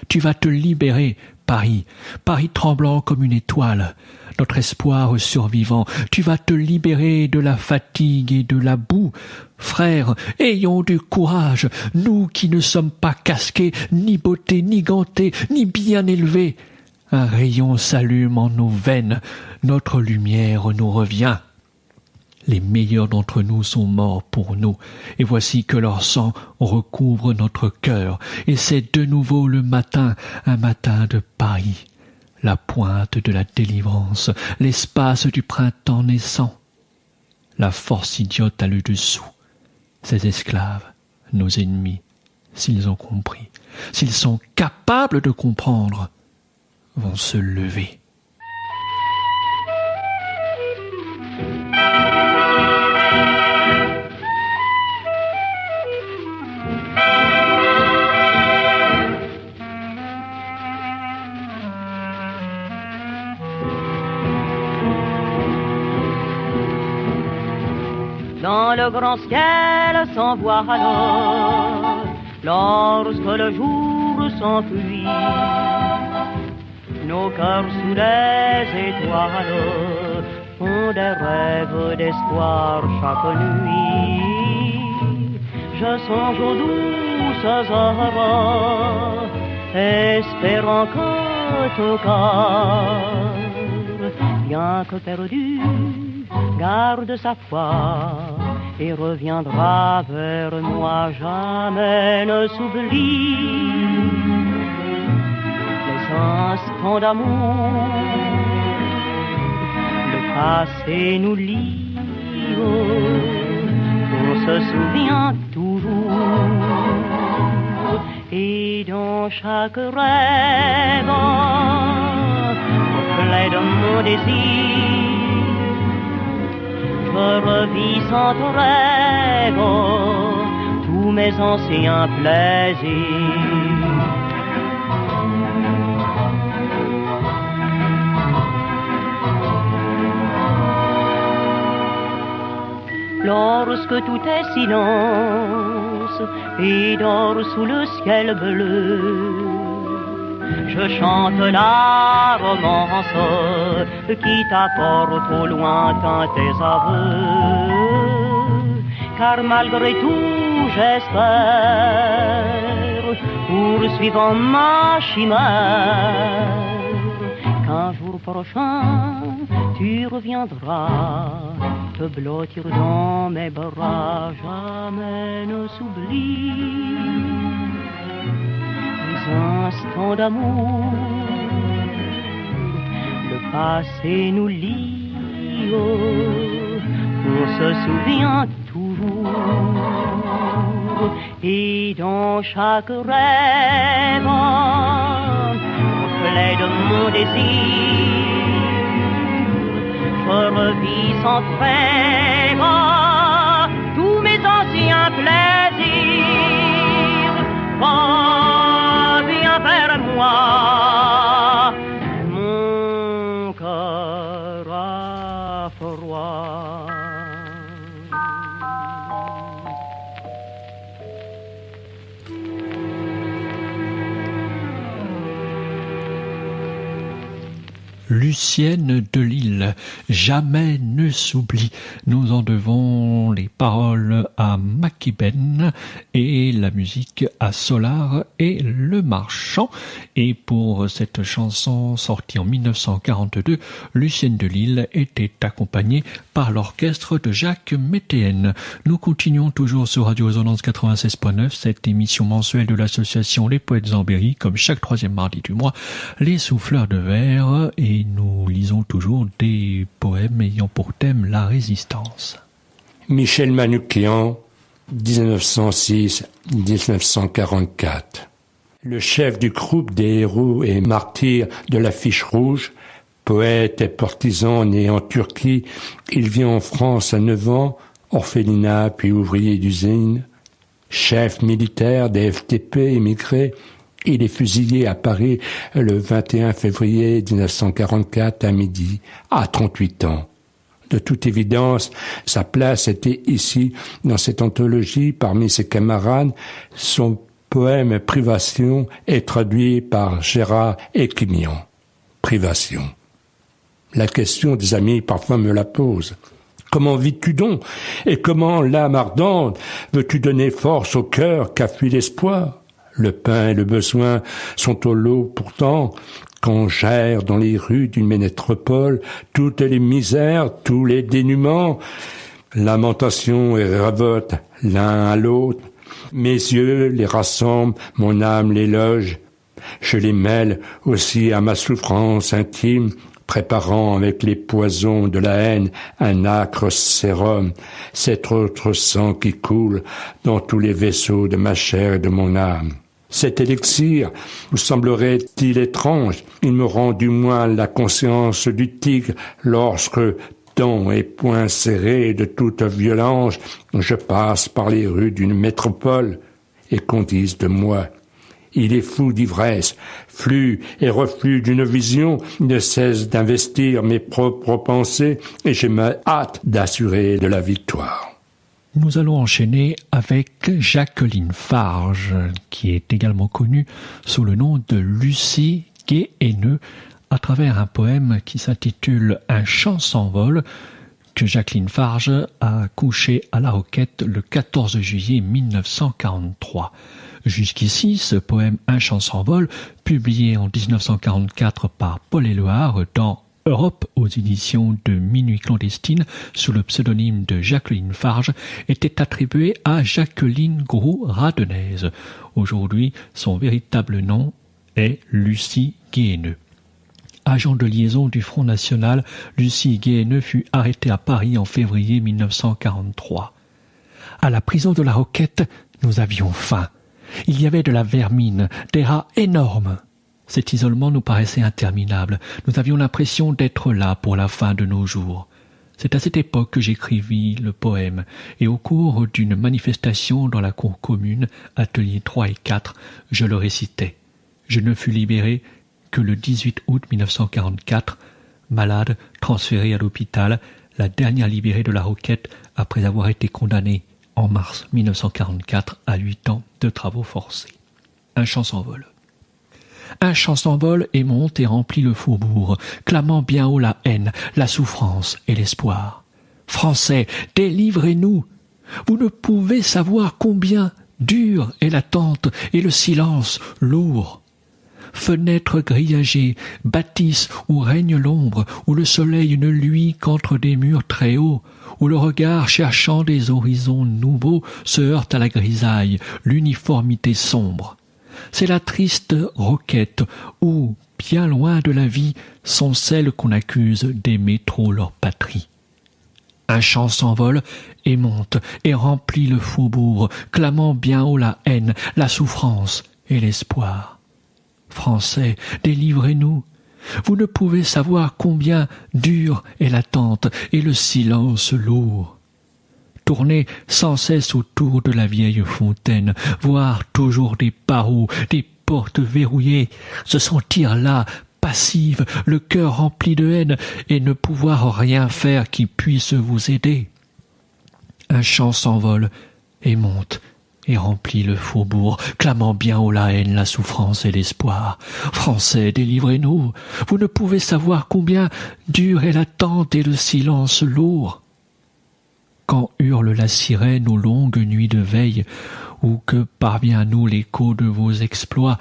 Tu vas te libérer, Paris, Paris tremblant comme une étoile, notre espoir survivant. Tu vas te libérer de la fatigue et de la boue. Frères, ayons du courage, nous qui ne sommes pas casqués, ni bottés, ni gantés, ni bien élevés. Un rayon s'allume en nos veines, notre lumière nous revient. Les meilleurs d'entre nous sont morts pour nous, et voici que leur sang recouvre notre cœur, et c'est de nouveau le matin, un matin de Paris, la pointe de la délivrance, l'espace du printemps naissant. La force idiote a le dessous. Ces esclaves, nos ennemis, s'ils ont compris, s'ils sont capables de comprendre, vont se lever. Dans le grand ciel sans voile, lorsque le jour s'enfuit, nos cœurs sous les étoiles font des rêves d'espoir chaque nuit. Je songe aux douces heures, espérant que ton cœur, bien que perdu, garde sa foi et reviendra vers moi, jamais ne s'oublie les instants d'amour. Le passé nous lie, on se souvient toujours, et dans chaque rêve, au plein de mon désir, je revis sans trêve tous mes anciens plaisirs. Lorsque tout est silence et dort sous le ciel bleu, je chante la romance qui t'apporte au lointain tes aveux. Car malgré tout j'espère, poursuivant ma chimère, qu'un jour prochain tu reviendras te blottir dans mes bras. Jamais ne s'oublie instants d'amour, le passé nous lie, on se souvient toujours, et dans chaque rêve, reflet de mon désir, je revis sans trêve tous mes anciens plaisirs. Viens vers moi, mon cœur a froid. Lucienne de Lille, jamais ne s'oublie. Nous en devons les paroles à Maquiben et la musique à Solar et Le Marchand. Et pour cette chanson sortie en 1942, Lucienne de Lille était accompagnée par l'orchestre de Jacques Météenne. Nous continuons toujours sur Radio Résonance 96.9, cette émission mensuelle de l'association Les Poètes en Berry, comme chaque troisième mardi du mois, les souffleurs de verre, et nous lisons toujours des poèmes ayant pour thème la résistance. Michel Manoukian, 1906-1944. Le chef du groupe des héros et martyrs de l'Affiche rouge, poète et partisan né en Turquie, il vient en France à 9 ans, orphelinat puis ouvrier d'usine. Chef militaire des FTP émigré, il est fusillé à Paris le 21 février 1944 à midi, à 38 ans. De toute évidence, sa place était ici, dans cette anthologie, parmi ses camarades. Son poème « Privation » est traduit par Gérard Équimian. Privation. La question des amis parfois me la pose. Comment vis-tu donc? Et comment, l'âme ardente, veux-tu donner force au cœur qu'a fui l'espoir? Le pain et le besoin sont au lot pourtant, quand j'erre dans les rues d'une métropole, toutes les misères, tous les dénûments, lamentation et ravote l'un à l'autre. Mes yeux les rassemblent, mon âme les loge. Je les mêle aussi à ma souffrance intime, préparant avec les poisons de la haine un âcre sérum, cet autre sang qui coule dans tous les vaisseaux de ma chair et de mon âme. Cet élixir vous semblerait-il étrange? Il me rend du moins la conscience du tigre lorsque, dents et poings serrés de toute violence, je passe par les rues d'une métropole et qu'on dise de moi: il est fou d'ivresse, flux et reflux d'une vision, ne cesse d'investir mes propres pensées et j'ai ma hâte d'assurer de la victoire. Nous allons enchaîner avec Jacqueline Farge, qui est également connue sous le nom de Lucie Guéheneux, à travers un poème qui s'intitule « Un chant s'envole » que Jacqueline Farge a couché à La Roquette le 14 juillet 1943. Jusqu'ici, ce poème « Un chant s'envole », publié en 1944 par Paul Éluard dans Europe aux éditions de Minuit clandestine sous le pseudonyme de Jacqueline Farge, était attribué à Jacqueline Gros-Radenaise. Aujourd'hui, son véritable nom est Lucie Guéheneux. Agent de liaison du Front National, Lucie Guéheneux fut arrêtée à Paris en février 1943. À la prison de La Roquette, nous avions faim. Il y avait de la vermine, des rats énormes. Cet isolement nous paraissait interminable. Nous avions l'impression d'être là pour la fin de nos jours. C'est à cette époque que j'écrivis le poème, et au cours d'une manifestation dans la cour commune, ateliers 3 et 4, je le récitais. Je ne fus libéré que le 18 août 1944, malade, transféré à l'hôpital, la dernière libérée de La Roquette après avoir été condamnée en mars 1944 à 8 ans de travaux forcés. Un chant s'envole. Un chant s'envole et monte et remplit le faubourg, clamant bien haut la haine, la souffrance et l'espoir. Français, délivrez-nous! Vous ne pouvez savoir combien dure est l'attente et le silence lourd. Fenêtres grillagées, bâtisses où règne l'ombre, où le soleil ne luit qu'entre des murs très hauts, où le regard cherchant des horizons nouveaux se heurte à la grisaille, l'uniformité sombre. C'est la triste Roquette où, bien loin de la vie, sont celles qu'on accuse d'aimer trop leur patrie. Un chant s'envole et monte et remplit le faubourg, clamant bien haut la haine, la souffrance et l'espoir. Français, délivrez-nous! Vous ne pouvez savoir combien dure est l'attente et le silence lourd. Tourner sans cesse autour de la vieille fontaine, voir toujours des barreaux, des portes verrouillées, se sentir là, passive, le cœur rempli de haine, et ne pouvoir rien faire qui puisse vous aider. Un chant s'envole et monte et remplit le faubourg, clamant bien haut la haine, la souffrance et l'espoir. Français, délivrez-nous, vous ne pouvez savoir combien dure est l'attente et le silence lourd. Quand hurle la sirène aux longues nuits de veille, ou que parvient à nous l'écho de vos exploits,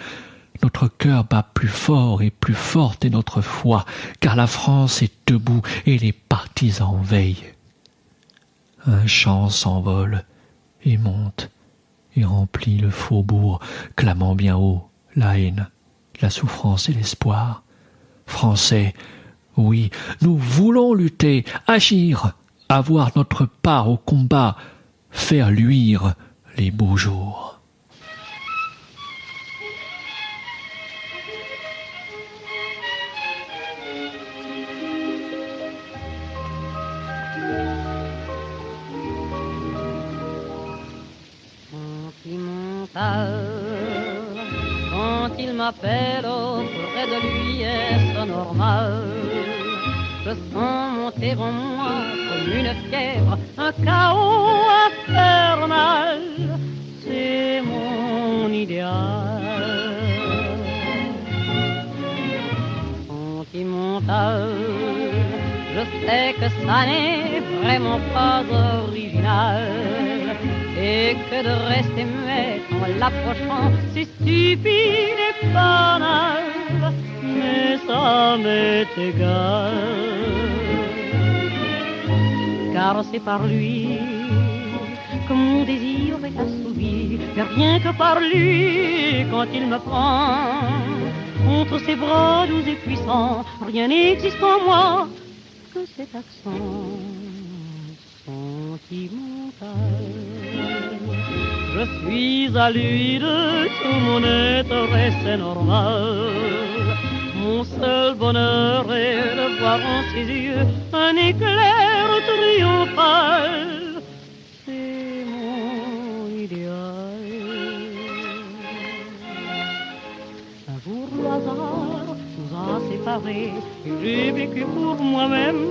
notre cœur bat plus fort et plus forte est notre foi, car la France est debout et les partisans veillent. Un chant s'envole et monte et remplit le faubourg, clamant bien haut la haine, la souffrance et l'espoir. Français, oui, nous voulons lutter, agir, avoir notre part au combat, faire luire les beaux jours. Quand il m'appelle auprès de lui, est-ce normal? Je sens monter en moi comme une fièvre, un chaos infernal. C'est mon idéal. Sentimental, je sais que ça n'est vraiment pas original. Et que de rester muette en l'approchant, c'est stupide et banal, mais ça m'est égal. Car c'est par lui que mon désir est assouvi, et rien que par lui, quand il me prend entre ses bras doux et puissants, rien n'existe en moi que cet accent sentimental. Je suis à lui de tout mon être et c'est normal. Mon seul bonheur est de voir en ses yeux un éclair triomphal. C'est mon idéal. Un jour le hasard nous a séparés et j'ai vécu pour moi-même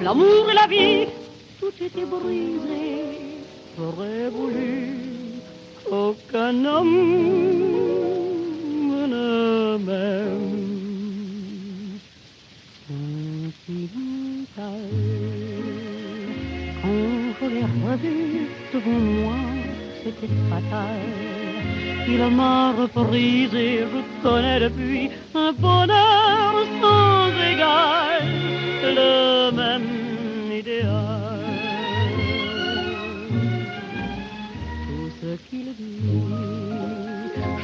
l'amour et la vie. Tout était brisé, j'aurais voulu qu'aucun homme ne m'aime. Sentimental, quand je l'ai revu devant moi, c'était fatal. Il m'a reprise et je connais depuis un bonheur sans égal, le même idéal. Qu'il dit,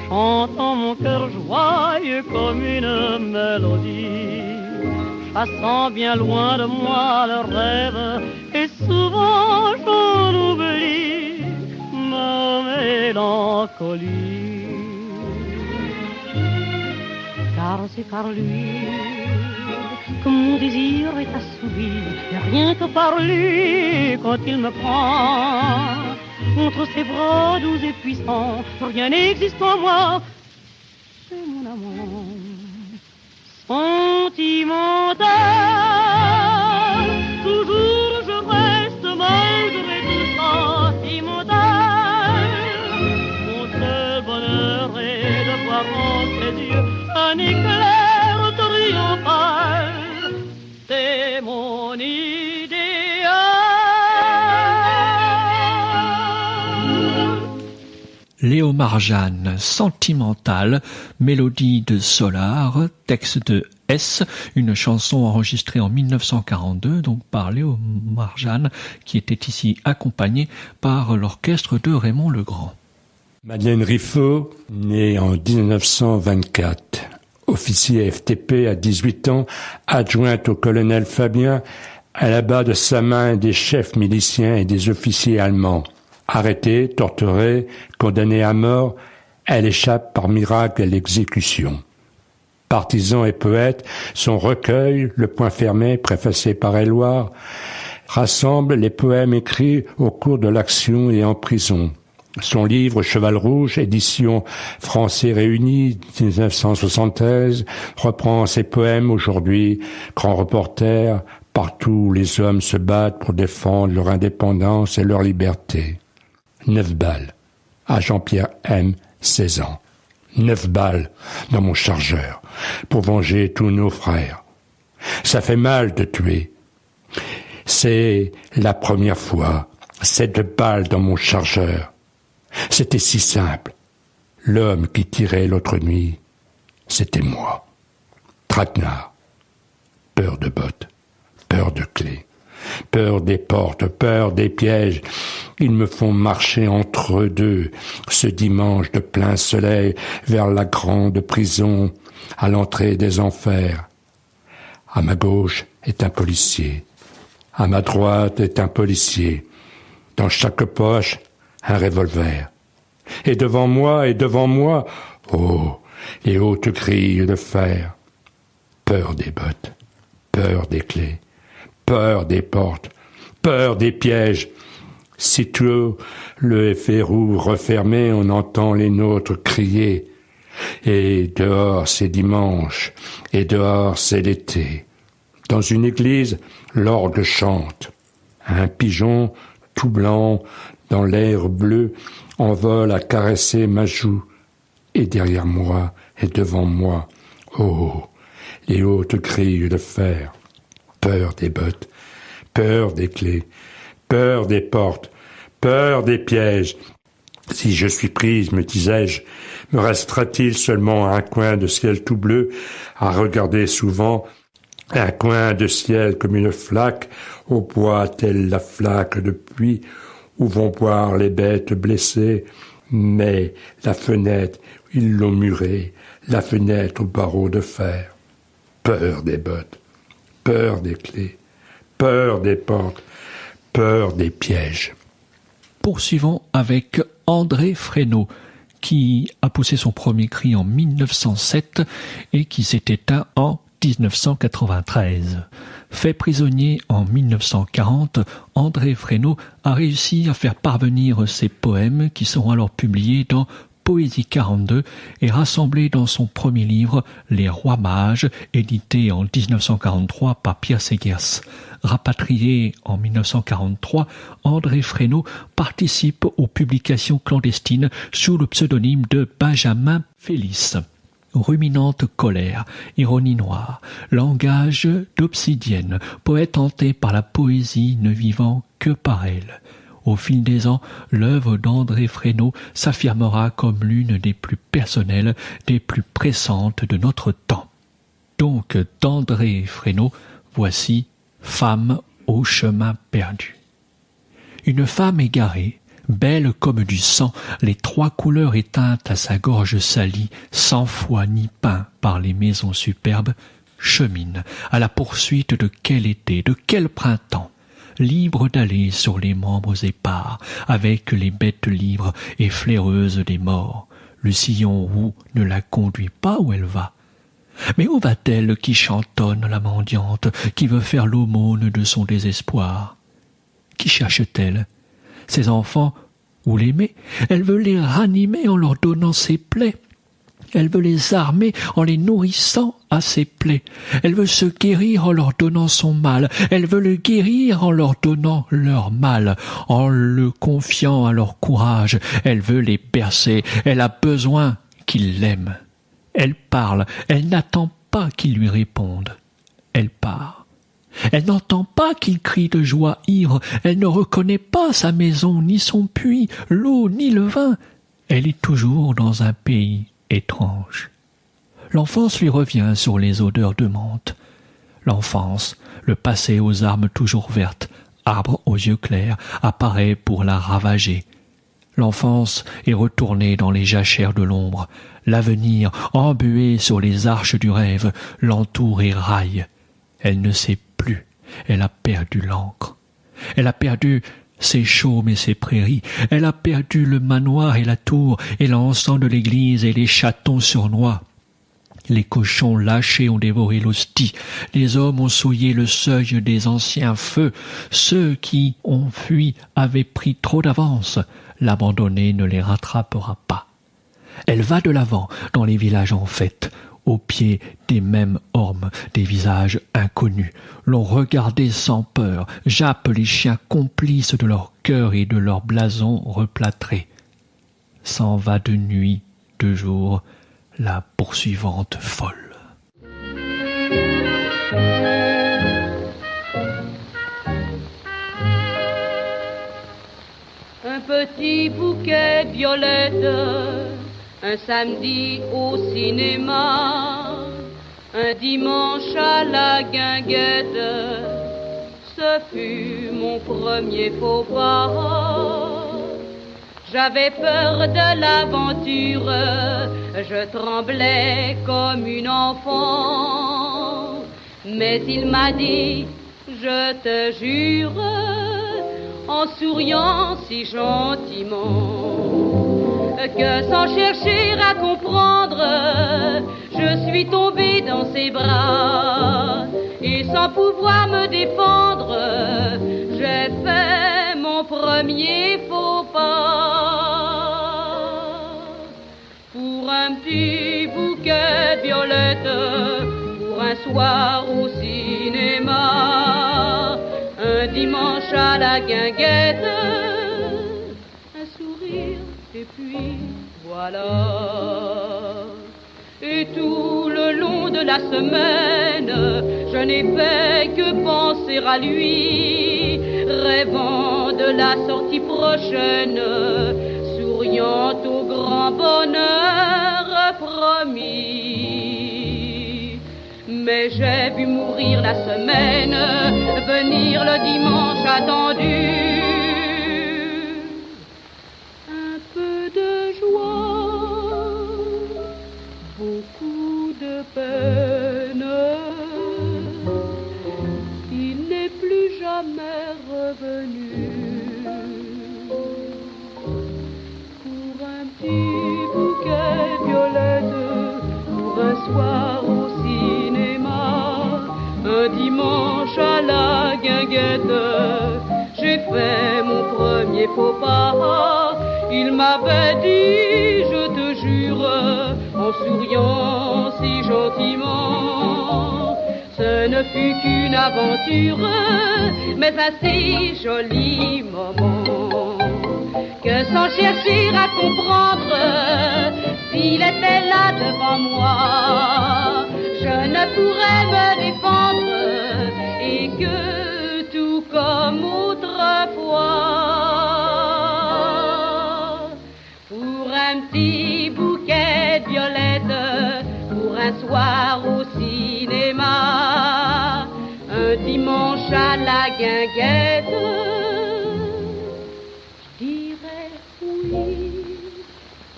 chantant mon cœur joyeux comme une mélodie, chassant bien loin de moi le rêve, et souvent j'en oublie ma mélancolie. Car c'est par lui que mon désir est assouvi, et rien que par lui, quand il me prend entre ses bras doux et puissants, rien n'existe en moi, c'est mon amour sentimental. Toujours je reste malgré tout sentimental. Mon seul bonheur est de voir en ses yeux un éclair triomphal. C'est mon idéal. Léo Marjane, Sentimental, mélodie de Solar, texte de S, une chanson enregistrée en 1942, donc par Léo Marjane, qui était ici accompagné par l'orchestre de Raymond Legrand. Madeleine Riffaut, née en 1924, officier FTP à 18 ans, adjointe au colonel Fabien, elle abat de sa main des chefs miliciens et des officiers allemands. Arrêtée, torturée, condamnée à mort, elle échappe par miracle à l'exécution. Partisan et poète, son recueil, Le Poing fermé, préfacé par Éluard, rassemble les poèmes écrits au cours de l'action et en prison. Son livre Cheval Rouge, édition Français Réunis, 1973, reprend ses poèmes aujourd'hui, grand reporter, partout où les hommes se battent pour défendre leur indépendance et leur liberté. 9 balles. à Jean-Pierre M., 16 ans. 9 balles dans mon chargeur pour venger tous nos frères. Ça fait mal de tuer. C'est la première fois. 7 balles dans mon chargeur. C'était si simple. L'homme qui tirait l'autre nuit, c'était moi. Traquenard. Peur de bottes, peur de clés, peur des portes, peur des pièges. Ils me font marcher entre eux deux, ce dimanche de plein soleil, vers la grande prison, à l'entrée des enfers. À ma gauche est un policier, à ma droite est un policier, dans chaque poche un revolver. Et devant moi, oh, les hautes grilles de fer. Peur des bottes, peur des clés, peur des portes, peur des pièges. Sitôt le verrou refermé, on entend les nôtres crier. Et dehors c'est dimanche, et dehors c'est l'été. Dans une église, l'orgue chante. Un pigeon tout blanc, dans l'air bleu, envole à caresser ma joue. Et derrière moi, et devant moi, oh, les hautes grilles de fer. Peur des bottes, peur des clés, peur des portes, peur des pièges. Si je suis prise, me disais-je, me restera-t-il seulement un coin de ciel tout bleu à regarder souvent, un coin de ciel comme une flaque, au bois telle la flaque de pluie, où vont boire les bêtes blessées, mais la fenêtre, ils l'ont murée, la fenêtre au barreau de fer. Peur des bottes, peur des clés, peur des portes, peur des pièges. Poursuivons avec André Fresneau, qui a poussé son premier cri en 1907 et qui s'est éteint en 1993. Fait prisonnier en 1940, André Fresneau a réussi à faire parvenir ses poèmes qui seront alors publiés dans Poésie 42 et rassemblés dans son premier livre Les Rois Mages, édité en 1943 par Pierre Segers. Rapatrié en 1943, André Fresneau participe aux publications clandestines sous le pseudonyme de Benjamin Félix. Ruminante colère, ironie noire, langage d'obsidienne, poète hanté par la poésie ne vivant que par elle. Au fil des ans, l'œuvre d'André Fresneau s'affirmera comme l'une des plus personnelles, des plus pressantes de notre temps. Donc, d'André Fresneau, voici Femme au chemin perdu. Une femme égarée, belle comme du sang, les 3 couleurs éteintes à sa gorge salie, sans foi ni pain par les maisons superbes, chemine à la poursuite de quel été, de quel printemps, libre d'aller sur les membres épars, avec les bêtes libres et flaireuses des morts. Le sillon roux ne la conduit pas où elle va. Mais où va-t-elle qui chantonne la mendiante, qui veut faire l'aumône de son désespoir? Qui cherche-t-elle? Ses enfants, ou l'aimer? Elle veut les ranimer en leur donnant ses plaies. Elle veut les armer en les nourrissant à ses plaies. Elle veut se guérir en leur donnant son mal. Elle veut le guérir en leur donnant leur mal, en le confiant à leur courage. Elle veut les bercer. Elle a besoin qu'ils l'aiment. Elle parle. Elle n'attend pas qu'ils lui répondent. Elle part. Elle n'entend pas qu'il crie de joie ivre. Elle ne reconnaît pas sa maison, ni son puits, l'eau, ni le vin. Elle est toujours dans un pays étrange. L'enfance lui revient sur les odeurs de menthe. L'enfance, le passé aux armes toujours vertes, arbre aux yeux clairs, apparaît pour la ravager. L'enfance est retournée dans les jachères de l'ombre. L'avenir, embué sur les arches du rêve, l'entoure et raille. Elle ne sait plus, elle a perdu l'encre. Elle a perdu ses chaumes et ses prairies. Elle a perdu le manoir et la tour, et l'encens de l'église et les chatons surnois. Les cochons lâchés ont dévoré l'hostie. Les hommes ont souillé le seuil des anciens feux. Ceux qui ont fui avaient pris trop d'avance. L'abandonné ne les rattrapera pas. Elle va de l'avant dans les villages en fête, au pied des mêmes ormes, des visages inconnus. L'on regardait sans peur, jappent les chiens complices de leur cœur et de leur blason replâtré. s'en va de nuit, de jour, la poursuivante folle. Un petit bouquet de violettes, un samedi au cinéma, un dimanche à la guinguette, ce fut mon premier faux pas. J'avais peur de l'aventure, je tremblais comme une enfant, mais il m'a dit, je te jure, en souriant si gentiment, que sans chercher à comprendre, je suis tombée dans ses bras, et sans pouvoir me défendre, j'ai fait mon premier faux pas. Pour un petit bouquet de violettes, pour un soir au cinéma, un dimanche à la guinguette, un sourire et puis voilà. Et tout le long de la semaine, je n'ai fait que penser à lui, rêvant de la sortie prochaine, souriant au grand bonheur promis. Mais j'ai vu mourir la semaine, venir le dimanche attendu. Un peu de joie, beaucoup de peine. Il n'est plus jamais revenu. Pour un petit bouquet de violettes, pour un soir au cinéma, un dimanche à la guinguette, j'ai fait mon premier faux pas. Il m'avait dit, je te jure, en souriant si gentiment, ce ne fut qu'une aventure, mais un si joli moment, que sans chercher à comprendre, s'il était là devant moi, je ne pourrais me défendre, et que tout comme autrefois, pour un petit bouquet de violettes, pour un soir au cinéma, un dimanche à la guinguette, je dirais oui,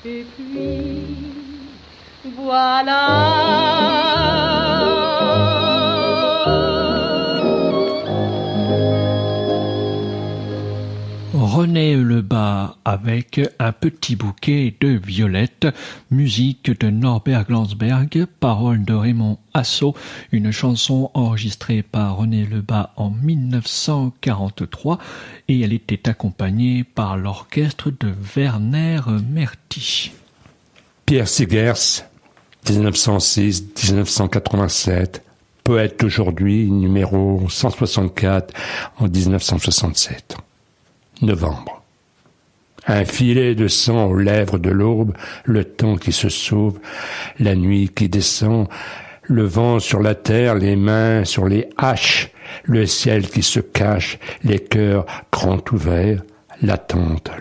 et puis voilà. René Lebas avec Un petit bouquet de violettes, musique de Norbert Glansberg, paroles de Raymond Assau, une chanson enregistrée par René Lebas en 1943 et elle était accompagnée par l'orchestre de Werner Merti. Pierre Segers, 1906-1987, poète aujourd'hui, numéro 164 en 1967. Novembre. Un filet de sang aux lèvres de l'aube, le temps qui se sauve, la nuit qui descend, le vent sur la terre, les mains sur les haches, le ciel qui se cache, les cœurs grands ouverts, l'attente,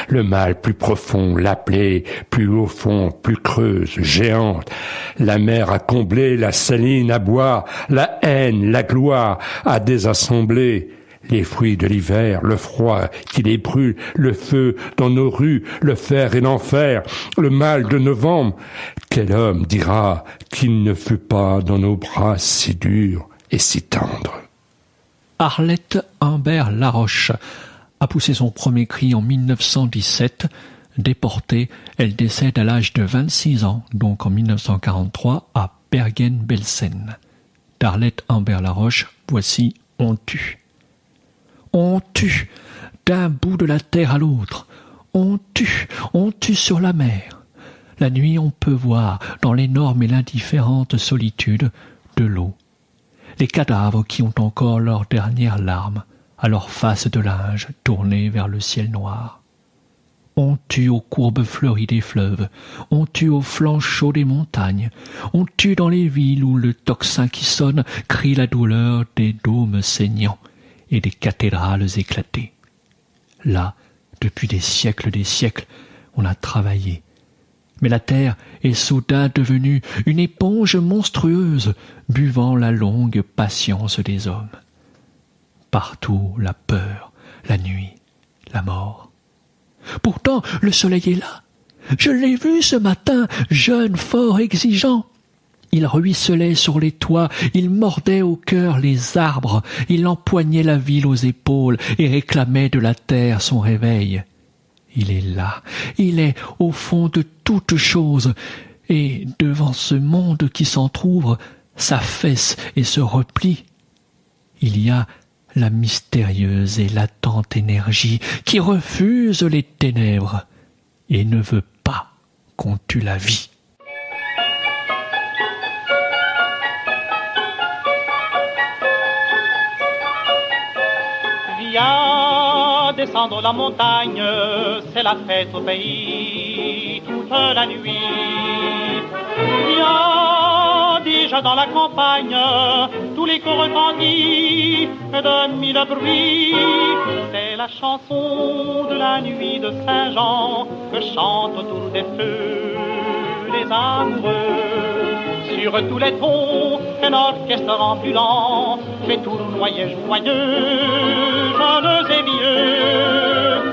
le mal plus profond, la plaie plus au fond, plus creuse, géante, la mer à combler, la saline à boire, la haine, la gloire à désassembler, les fruits de l'hiver, le froid qui les brûle, le feu dans nos rues, le fer et l'enfer, le mal de novembre. Quel homme dira qu'il ne fut pas dans nos bras si dur et si tendre? Arlette Humbert Laroche a poussé son premier cri en 1917. Déportée, elle décède à l'âge de 26 ans, donc en 1943, à Bergen-Belsen. D'Arlette Humbert Laroche, voici On tue. On tue d'un bout de la terre à l'autre. On tue sur la mer. La nuit, on peut voir dans l'énorme et l'indifférente solitude de l'eau les cadavres qui ont encore leurs dernières larmes à leur face de linge tournée vers le ciel noir. On tue aux courbes fleuries des fleuves, on tue aux flancs chauds des montagnes, on tue dans les villes où le tocsin qui sonne crie la douleur des dômes saignants et des cathédrales éclatées. Là, depuis des siècles, on a travaillé. Mais la terre est soudain devenue une éponge monstrueuse, buvant la longue patience des hommes. Partout la peur, la nuit, la mort. Pourtant, le soleil est là. Je l'ai vu ce matin, jeune, fort, exigeant. Il ruisselait sur les toits, il mordait au cœur les arbres, il empoignait la ville aux épaules et réclamait de la terre son réveil. Il est là, il est au fond de toute chose, et devant ce monde qui s'entr'ouvre, s'affaisse et se replie. Il y a la mystérieuse et latente énergie qui refuse les ténèbres et ne veut pas qu'on tue la vie. Viens descendre la montagne, c'est la fête au pays toute la nuit. Viens déjà dans la campagne, tous les chœurs retendis de mille bruits. C'est la chanson de la nuit de Saint-Jean que chantent autour des feux les amoureux. Sur tous les tons, un orchestre ambulant fait tournoyer joyeux, jeunes et vieux.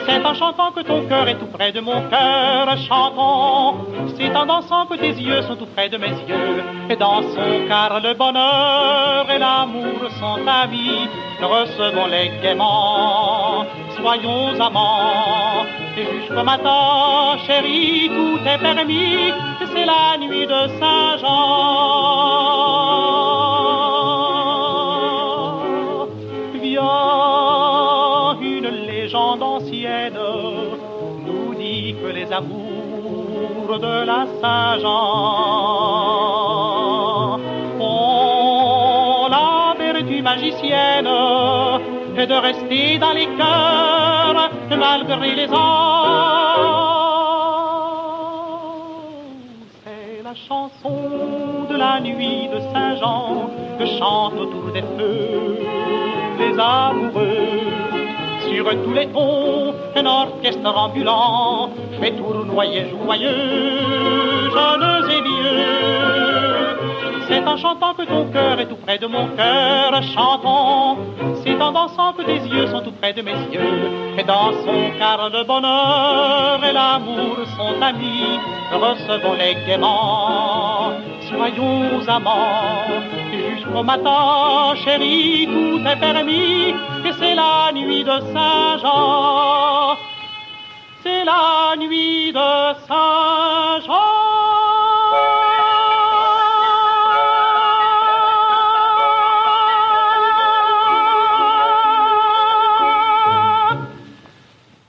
C'est en chantant que ton cœur est tout près de mon cœur, chantant. C'est en dansant que tes yeux sont tout près de mes yeux. Et dansons car le bonheur et l'amour sont amis. Recevons-les gaiement, soyons amants. Et jusqu'au matin, chérie, tout est permis. C'est la nuit de Saint-Jean. Viens, une légende ancienne nous dit que les amours de la Saint-Jean ont la vertu magicienne de rester dans les cœurs malgré les ans. C'est la chanson de la nuit de Saint-Jean que chantent autour des feux les amoureux. Sur tous les tons, un orchestre ambulant fait tournoyer joyeux, jeunes et vieux. C'est en chantant que ton cœur est tout près de mon cœur, chantons. C'est en dansant que tes yeux sont tout près de mes yeux. Et dansons car le bonheur et l'amour sont amis. Recevons-les gaiement, soyons amants. Jusqu'au matin, chérie, tout est permis. Et c'est la nuit de Saint-Jean. C'est la nuit de Saint-Jean.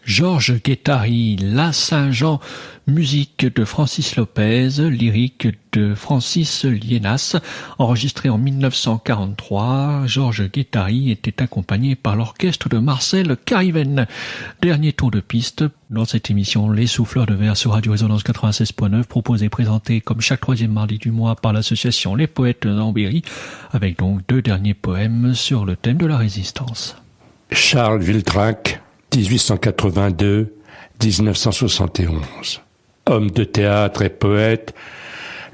Georges Guettari, La Saint-Jean, musique de Francis Lopez, lyrique de Francis Liénas, enregistré en 1943. Georges Guettari était accompagné par l'orchestre de Marcel Cariven. Dernier tour de piste dans cette émission Les Souffleurs de Verre sur Radio Résonance 96.9, proposé et présenté comme chaque troisième mardi du mois par l'association Les Poètes d'Ambéry, avec donc 2 derniers poèmes sur le thème de la résistance. Charles Vildrac, 1882-1971. Homme de théâtre et poète,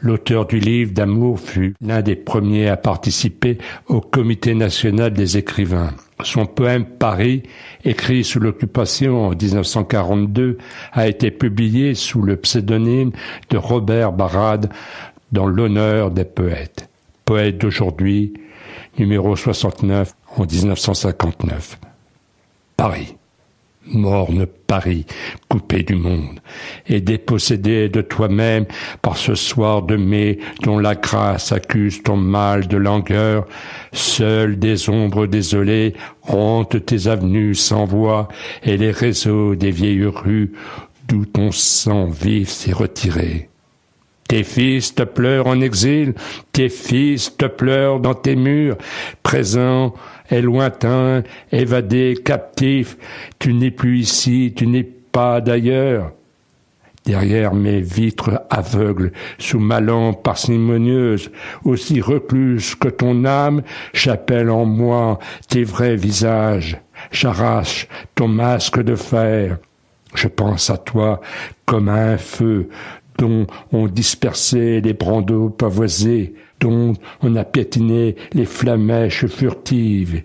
l'auteur du livre d'amour fut l'un des premiers à participer au Comité national des écrivains. Son poème Paris, écrit sous l'occupation en 1942, a été publié sous le pseudonyme de Robert Barrade dans l'honneur des poètes. Poète d'aujourd'hui, numéro 69 en 1959. Paris. Morne Paris, coupé du monde, et dépossédé de toi-même par ce soir de mai dont la grâce accuse ton mal de langueur, seuls des ombres désolées hantent tes avenues sans voix et les réseaux des vieilles rues d'où ton sang vif s'est retiré. Tes fils te pleurent en exil, tes fils te pleurent dans tes murs, présents et lointains, évadés, captifs, tu n'es plus ici, tu n'es pas d'ailleurs. Derrière mes vitres aveugles, sous ma lampe parcimonieuse, aussi recluse que ton âme, j'appelle en moi tes vrais visages, j'arrache ton masque de fer. Je pense à toi comme à un feu dont on dispersait les brandons pavoisés, dont on a piétiné les flammèches furtives,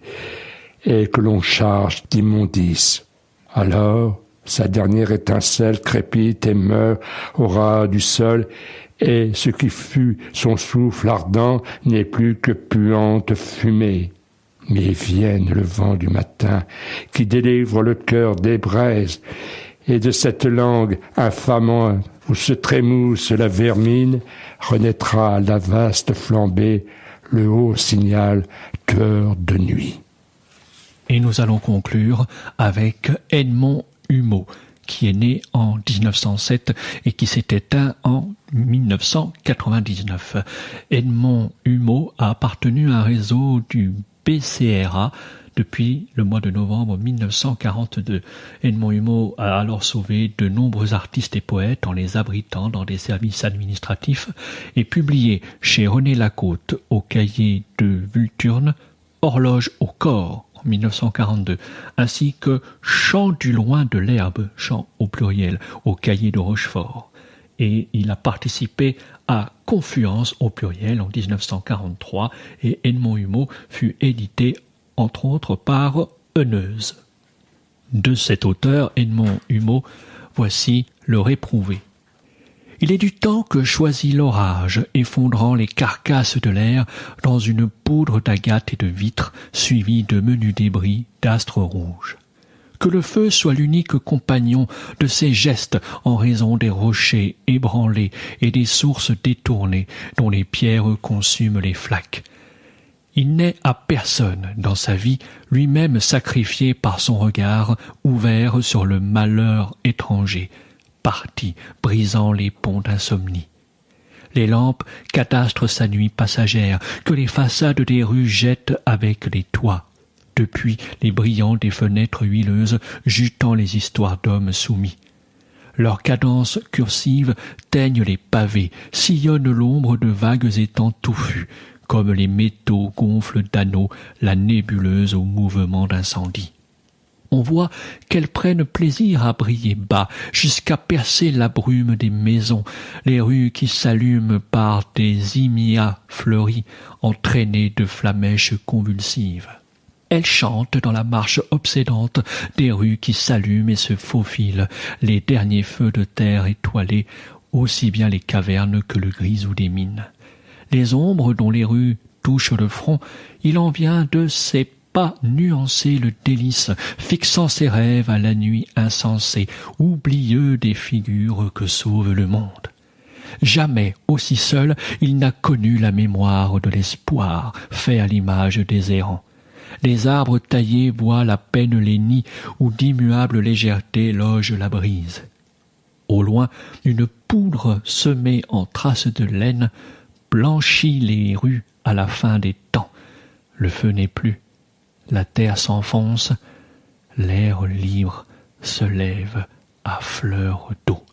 et que l'on charge d'immondices. Alors, sa dernière étincelle crépite et meurt au ras du sol, et ce qui fut son souffle ardent n'est plus que puante fumée. Mais vienne le vent du matin qui délivre le cœur des braises, et de cette langue infamante où se trémousse la vermine, renaîtra la vaste flambée, le haut signal tueur de nuit. Et nous allons conclure avec Edmond Humeau, qui est né en 1907 et qui s'est éteint en 1999. Edmond Humeau a appartenu à un réseau du BCRA depuis le mois de novembre 1942. Edmond Humeau a alors sauvé de nombreux artistes et poètes en les abritant dans des services administratifs et publié chez René Lacôte au cahier de Vulturne Horloge au corps en 1942, ainsi que Chant du loin de l'herbe, chant au pluriel, au cahier de Rochefort. Et il a participé à Confluence au pluriel en 1943 et Edmond Humeau fut édité entre autres par Heuneuse. De cet auteur, Edmond Humeau, voici Le Réprouvé. Il est du temps que choisit l'orage, effondrant les carcasses de l'air dans une poudre d'agate et de vitres, suivie de menus débris d'astres rouges. Que le feu soit l'unique compagnon de ses gestes en raison des rochers ébranlés et des sources détournées dont les pierres consument les flaques. Il n'est à personne dans sa vie, lui-même sacrifié par son regard ouvert sur le malheur étranger, parti, brisant les ponts d'insomnie. Les lampes catastrent sa nuit passagère, que les façades des rues jettent avec les toits. Depuis les brillants des fenêtres huileuses, jutant les histoires d'hommes soumis. Leurs cadences cursives teignent les pavés, sillonnent l'ombre de vagues étangs touffus, comme les métaux gonflent d'anneaux la nébuleuse au mouvement d'incendie. On voit qu'elles prennent plaisir à briller bas, jusqu'à percer la brume des maisons, les rues qui s'allument par des imias fleuris, entraînées de flammèches convulsives. Elles chantent dans la marche obsédante des rues qui s'allument et se faufilent, les derniers feux de terre étoilés, aussi bien les cavernes que le grisou des mines. Les ombres dont les rues touchent le front, il en vient de ces pas nuancer le délice, fixant ses rêves à la nuit insensée, oublieux des figures que sauve le monde. Jamais, aussi seul, il n'a connu la mémoire de l'espoir, fait à l'image des errants. Les arbres taillés voient à peine les nids où d'immuable légèreté loge la brise. Au loin, une poudre semée en traces de laine blanchit les rues à la fin des temps. Le feu n'est plus. La terre s'enfonce, l'air libre se lève à fleur d'eau.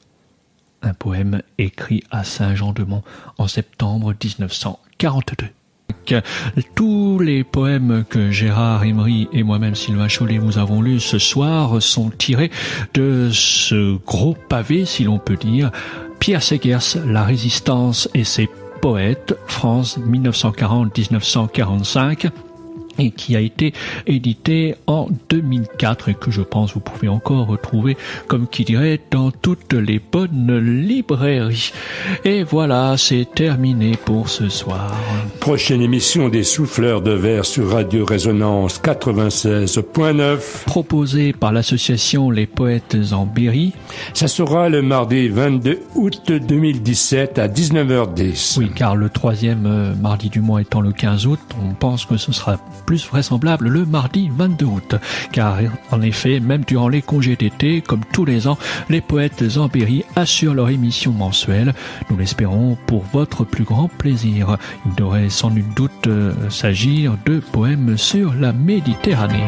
Un poème écrit à Saint-Jean-de-Mont en septembre 1942. Tous les poèmes que Gérard Emery et moi-même Sylvain Chollet vous avons lus ce soir sont tirés de ce gros pavé, si l'on peut dire, Pierre Segers, La Résistance et ses poètes, France 1940-1945, et qui a été édité en 2004 et que je pense vous pouvez encore retrouver, comme qui dirait, dans toutes les bonnes librairies. Et voilà, c'est terminé pour ce soir. Prochaine émission des Souffleurs de Verre sur Radio Résonance 96.9. Proposée par l'association Les Poètes en Berry. Ça sera le mardi 22 août 2017 à 19h10. Oui, car le troisième mardi du mois étant le 15 août, on pense que ce sera plus vraisemblable le mardi 22 août. Car en effet, même durant les congés d'été, comme tous les ans, les Poètes en Berry assurent leur émission mensuelle. Nous l'espérons pour votre plus grand plaisir. Il devrait sans nul doute s'agir de poèmes sur la Méditerranée.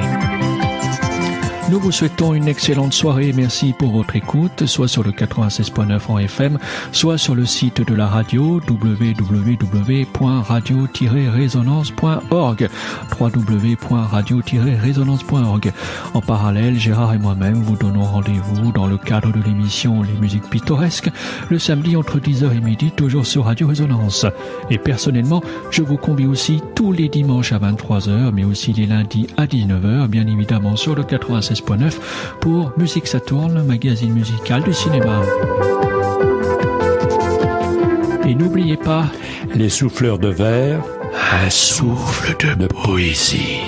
Nous vous souhaitons une excellente soirée. Merci pour votre écoute, soit sur le 96.9 en FM, soit sur le site de la radio www.radio-résonance.org www.radio-résonance.org. En parallèle, Gérard et moi-même vous donnons rendez-vous dans le cadre de l'émission Les Musiques Pittoresques le samedi entre 10h et midi, toujours sur Radio Résonance. Et personnellement, je vous convie aussi tous les dimanches à 23h, mais aussi les lundis à 19h, bien évidemment sur le 96.9 pour Musique Ça Tourne, le magazine musical du cinéma. Et n'oubliez pas, les souffleurs de verre, un souffle de poésie.